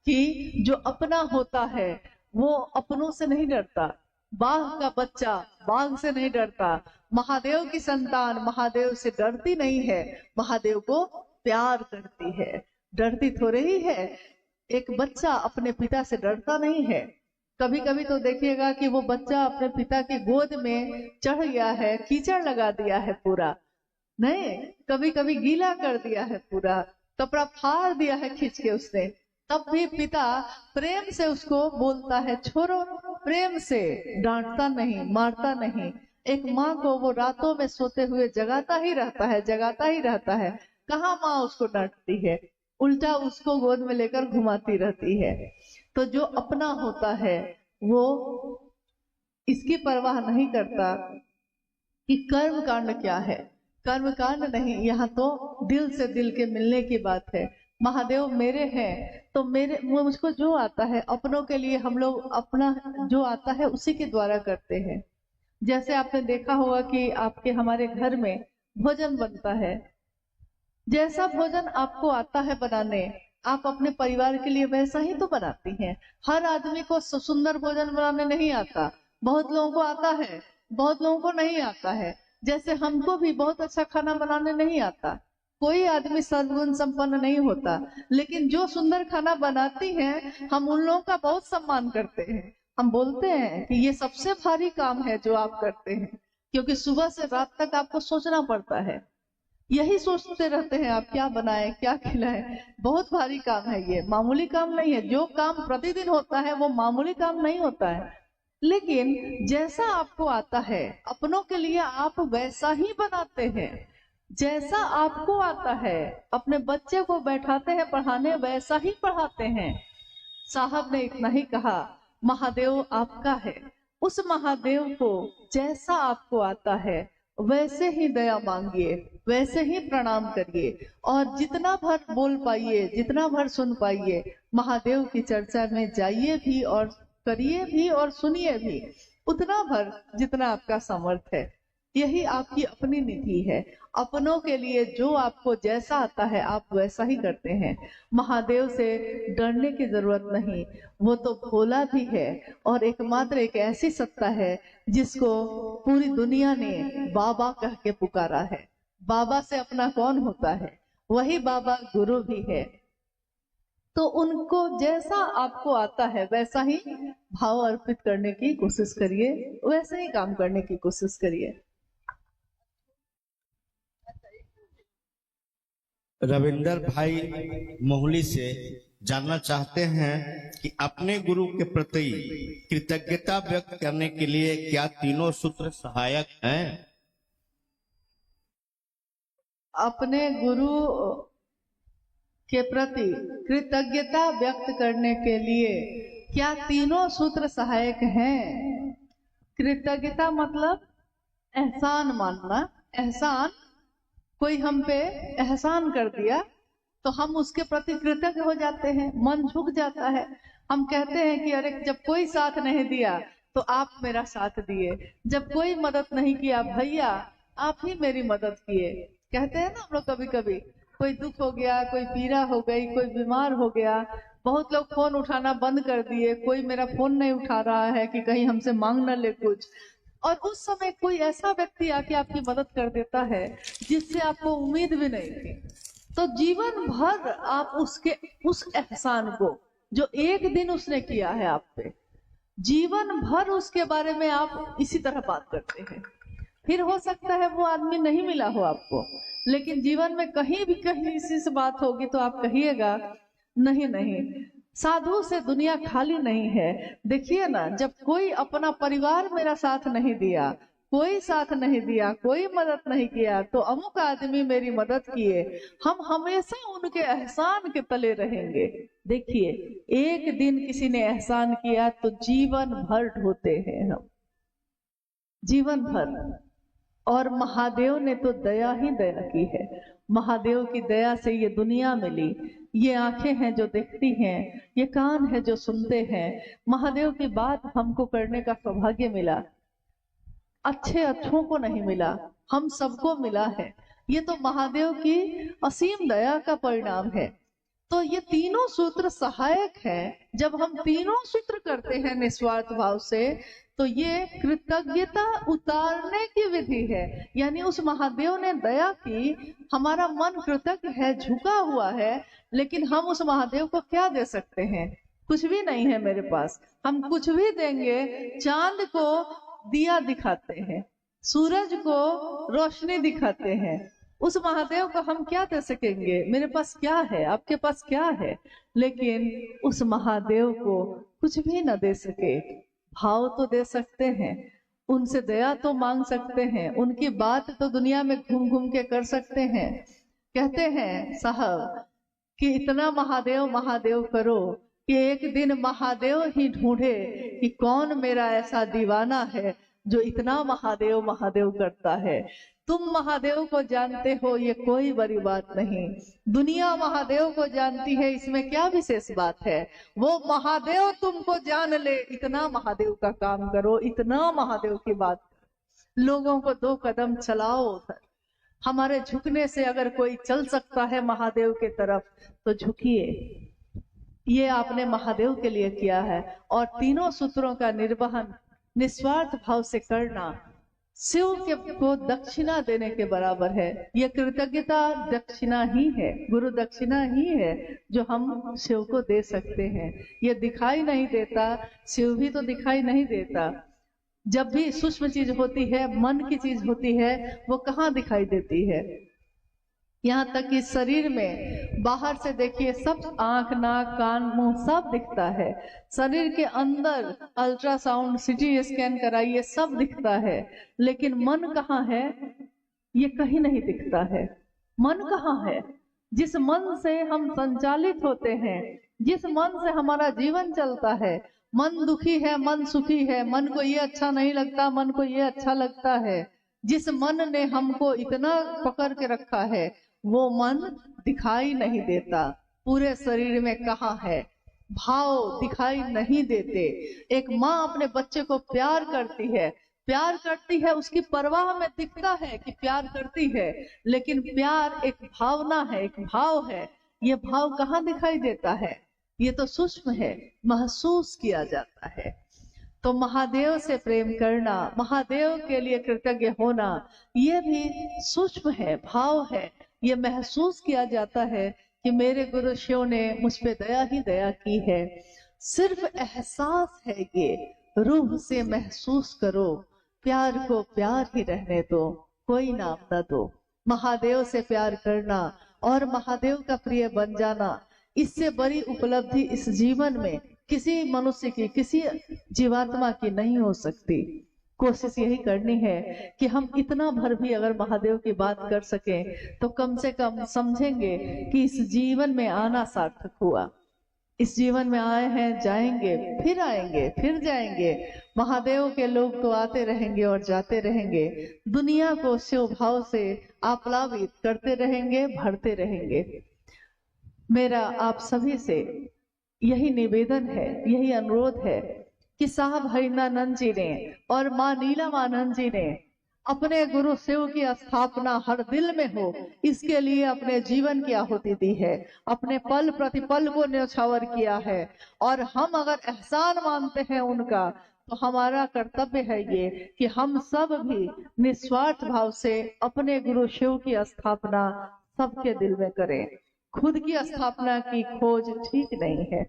कि जो अपना होता है वो अपनों से नहीं डरता। बाघ का बच्चा बाघ से नहीं डरता। महादेव की संतान महादेव से डरती नहीं है, महादेव को प्यार करती है, डरती थोड़े ही है। एक बच्चा अपने पिता से डरता नहीं है। कभी कभी तो देखिएगा कि वो बच्चा अपने पिता की गोद में चढ़ गया है, कीचड़ लगा दिया है पूरा, नहीं, कभी कभी गीला कर दिया है, पूरा कपड़ा फाड़ दिया है खींच के उसने, तब भी पिता प्रेम से उसको बोलता है छोड़ो, प्रेम से, डांटता नहीं, मारता नहीं। एक माँ को वो रातों में सोते हुए जगाता ही रहता है। कहाँ माँ उसको डांटती है, उल्टा उसको गोद में लेकर घुमाती रहती है। तो जो अपना होता है वो इसकी परवाह नहीं करता कि कर्म कांड क्या है। कर्म कांड नहीं, यहाँ तो दिल से दिल के मिलने की बात है। महादेव मेरे हैं तो मेरे मुझको जो आता है अपनों के लिए हम लोग अपना जो आता है उसी के द्वारा करते हैं। जैसे आपने देखा होगा कि आपके हमारे घर में भोजन बनता है, जैसा भोजन आपको आता है बनाने आप अपने परिवार के लिए वैसा ही तो बनाती हैं। हर आदमी को सुंदर भोजन बनाने नहीं आता, बहुत लोगों को आता है, बहुत लोगों को नहीं आता है। जैसे हमको भी बहुत अच्छा खाना बनाने नहीं आता, कोई आदमी सर्वगुण संपन्न नहीं होता, लेकिन जो सुंदर खाना बनाती हैं हम उन लोगों का बहुत सम्मान करते हैं। हम बोलते हैं कि ये सबसे भारी काम है जो आप करते हैं, क्योंकि सुबह से रात तक आपको सोचना पड़ता है, यही सोचते रहते हैं आप क्या बनाए क्या खिलाए। बहुत भारी काम है, ये मामूली काम नहीं है। जो काम प्रतिदिन होता है वो मामूली काम नहीं होता है। लेकिन जैसा आपको आता है अपनों के लिए आप वैसा ही बनाते हैं। जैसा आपको आता है अपने बच्चे को बैठाते हैं पढ़ाने वैसा ही पढ़ाते हैं। साहब ने इतना ही कहा, महादेव आपका है, उस महादेव को जैसा आपको आता है वैसे ही दया मांगिए, वैसे ही प्रणाम करिए, और जितना भर बोल पाइए, जितना भर सुन पाइए, महादेव की चर्चा में जाइए भी और करिए भी और सुनिए भी, उतना भर जितना आपका सामर्थ है। यही आपकी अपनी निधि है। अपनों के लिए जो आपको जैसा आता है आप वैसा ही करते हैं। महादेव से डरने की जरूरत नहीं, वो तो भोला भी है और एकमात्र एक ऐसी सत्ता है जिसको पूरी दुनिया ने बाबा कह के पुकारा है। बाबा से अपना कौन होता है, वही बाबा गुरु भी है। तो उनको जैसा आपको आता है वैसा ही भाव अर्पित करने की कोशिश करिए, वैसे ही काम करने की कोशिश करिए। रविंदर भाई मोहली से जानना चाहते हैं कि अपने गुरु के प्रति कृतज्ञता व्यक्त करने के लिए क्या तीनों सूत्र सहायक हैं? अपने गुरु के प्रति कृतज्ञता व्यक्त करने के लिए क्या तीनों सूत्र सहायक हैं? कृतज्ञता मतलब एहसान मानना। एहसान, कोई हम पे एहसान कर दिया तो हम उसके प्रति कृतज्ञ हो जाते हैं, मन झुक जाता है। हम कहते हैं कि अरे जब कोई साथ नहीं दिया तो आप मेरा साथ दिए, जब कोई मदद नहीं किया भैया आप ही मेरी मदद किए। कहते हैं ना हम लोग कभी कभी, कोई दुख हो गया, कोई पीड़ा हो गई, कोई बीमार हो गया, बहुत लोग फोन उठाना बंद कर दिए, कोई मेरा फोन नहीं उठा रहा है कि कहीं हमसे मांग न ले कुछ, और उस समय कोई ऐसा व्यक्ति आके आपकी मदद कर देता है जिससे आपको उम्मीद भी नहीं थी, तो जीवन भर आप उसके उस एहसान को जो एक दिन उसने किया है आप पे, जीवन भर उसके बारे में आप इसी तरह बात करते हैं। फिर हो सकता है वो आदमी नहीं मिला हो आपको, लेकिन जीवन में कहीं भी कहीं इसी से बात होगी तो आप कहिएगा नहीं नहीं, साधु से दुनिया खाली नहीं है। देखिए ना, जब कोई अपना परिवार मेरा साथ नहीं दिया, कोई साथ नहीं दिया, कोई मदद नहीं किया, तो अमुक आदमी मेरी मदद किए, हम हमेशा उनके एहसान के तले रहेंगे। देखिए, एक दिन किसी ने एहसान किया तो जीवन भर ढोते हैं हम, जीवन भर। और महादेव ने तो दया ही दया की है। महादेव की दया से ये दुनिया मिली, ये आंखें हैं जो देखती हैं, ये कान है जो सुनते हैं। महादेव की बात हमको करने का सौभाग्य मिला, अच्छों को नहीं मिला, हम सबको मिला है। ये तो महादेव की असीम दया का परिणाम है। तो ये तीनों सूत्र सहायक हैं। जब हम तीनों सूत्र करते हैं निस्वार्थ भाव से, तो ये कृतज्ञता उतारने की विधि है। यानी उस महादेव ने दया की, हमारा मन कृतज्ञ है, झुका हुआ है, लेकिन हम उस महादेव को क्या दे सकते हैं? कुछ भी नहीं है मेरे पास। हम कुछ भी देंगे, चांद को दिया दिखाते हैं, सूरज को रोशनी दिखाते हैं, उस महादेव को हम क्या दे सकेंगे? मेरे पास क्या है, आपके पास क्या है? लेकिन उस महादेव को कुछ भी न दे सके, भाव तो दे सकते हैं, उनसे दया तो मांग सकते हैं, उनकी बात तो दुनिया में घूम घूम के कर सकते हैं। कहते हैं साहब कि इतना महादेव महादेव करो कि एक दिन महादेव ही ढूंढे कि कौन मेरा ऐसा दीवाना है जो इतना महादेव महादेव करता है। तुम महादेव को जानते हो, ये कोई बड़ी बात नहीं। दुनिया महादेव को जानती है, इसमें क्या विशेष बात है। वो महादेव तुमको जान ले, इतना महादेव का काम करो, इतना महादेव की बात। लोगों को 2 कदम चलाओ उधर। हमारे झुकने से अगर कोई चल सकता है महादेव के तरफ तो झुकिए। ये आपने महादेव के लिए किया है। और तीनों सूत्रों का निर्वहन निस्वार्थ भाव से करना शिव के को दक्षिणा देने के बराबर है। ये कृतज्ञता दक्षिणा ही है, गुरु दक्षिणा ही है जो हम शिव को दे सकते हैं। ये दिखाई नहीं देता, शिव भी तो दिखाई नहीं देता। जब भी सूक्ष्म चीज होती है, मन की चीज होती है, वो कहाँ दिखाई देती है। यहाँ तक कि शरीर में बाहर से देखिए सब आंख नाक कान मुंह सब दिखता है। शरीर के अंदर अल्ट्रासाउंड सीटी स्कैन कराइए सब दिखता है, लेकिन मन कहाँ है ये कहीं नहीं दिखता है। मन कहाँ है? जिस मन से हम संचालित होते हैं, जिस मन से हमारा जीवन चलता है। मन दुखी है, मन सुखी है, मन को ये अच्छा नहीं लगता, मन को ये अच्छा लगता है। जिस मन ने हमको इतना पकड़ के रखा है वो मन दिखाई नहीं देता। पूरे शरीर में कहाँ है? भाव दिखाई नहीं देते। एक माँ अपने बच्चे को प्यार करती है, प्यार करती है, उसकी परवाह में दिखता है कि प्यार करती है, लेकिन प्यार एक भावना है, एक भाव है। ये भाव कहाँ दिखाई देता है? ये तो सूक्ष्म है, महसूस किया जाता है। तो महादेव से प्रेम करना, महादेव के लिए कृतज्ञ होना, ये भी सूक्ष्म है, भाव है। ये महसूस किया जाता है कि मेरे गुरु शिव ने मुझ पे दया ही दया की है। सिर्फ एहसास है, ये रूह से महसूस करो। प्यार को प्यार ही रहने दो, कोई नाम न दो। महादेव से प्यार करना और महादेव का प्रिय बन जाना, इससे बड़ी उपलब्धि इस जीवन में किसी मनुष्य की, किसी जीवात्मा की नहीं हो सकती। कोशिश यही करनी है कि हम इतना भर भी अगर महादेव की बात कर सकें तो कम से कम समझेंगे कि इस जीवन में आना सार्थक हुआ। इस जीवन में आए हैं, जाएंगे, फिर आएंगे, फिर जाएंगे। महादेव के लोग तो आते रहेंगे और जाते रहेंगे। दुनिया को शिव भाव से आप्लावित करते रहेंगे, भरते रहेंगे। मेरा आप सभी से यही निवेदन है, यही अनुरोध है कि साहब हरिनानंद जी ने और माँ नीलमानंद जी ने अपने गुरु शिव की स्थापना हर दिल में हो, इसके लिए अपने जीवन की आहुति दी है, अपने पल प्रतिपल को न्यौछावर किया है। और हम अगर एहसान मानते हैं उनका, तो हमारा कर्तव्य है ये कि हम सब भी निस्वार्थ भाव से अपने गुरु शिव की स्थापना सबके दिल में करें। खुद की स्थापना की खोज ठीक नहीं है,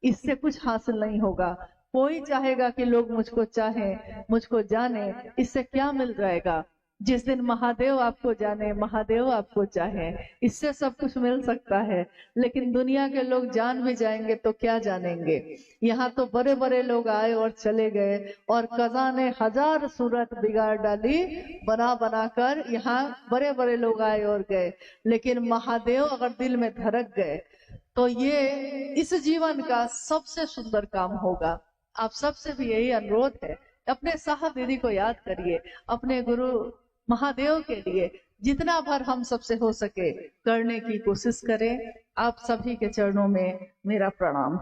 इससे कुछ हासिल नहीं होगा। कोई चाहेगा कि लोग मुझको चाहें, मुझको जाने, इससे क्या मिल जाएगा? जिस दिन महादेव आपको जाने, महादेव आपको चाहे, इससे सब कुछ मिल सकता है। लेकिन दुनिया के लोग जान भी जाएंगे तो क्या जानेंगे? यहाँ तो बड़े बड़े लोग आए और चले गए, और कज़ा ने 1000 सूरत बिगाड़ डाली बना बना कर। यहाँ बड़े बड़े लोग आए और गए, लेकिन महादेव अगर दिल में धड़क गए तो ये इस जीवन का सबसे सुंदर काम होगा। आप सबसे भी यही अनुरोध है, अपने साहब दीदी को याद करिए, अपने गुरु महादेव के लिए जितना भर हम सबसे हो सके करने की कोशिश करें। आप सभी के चरणों में मेरा प्रणाम।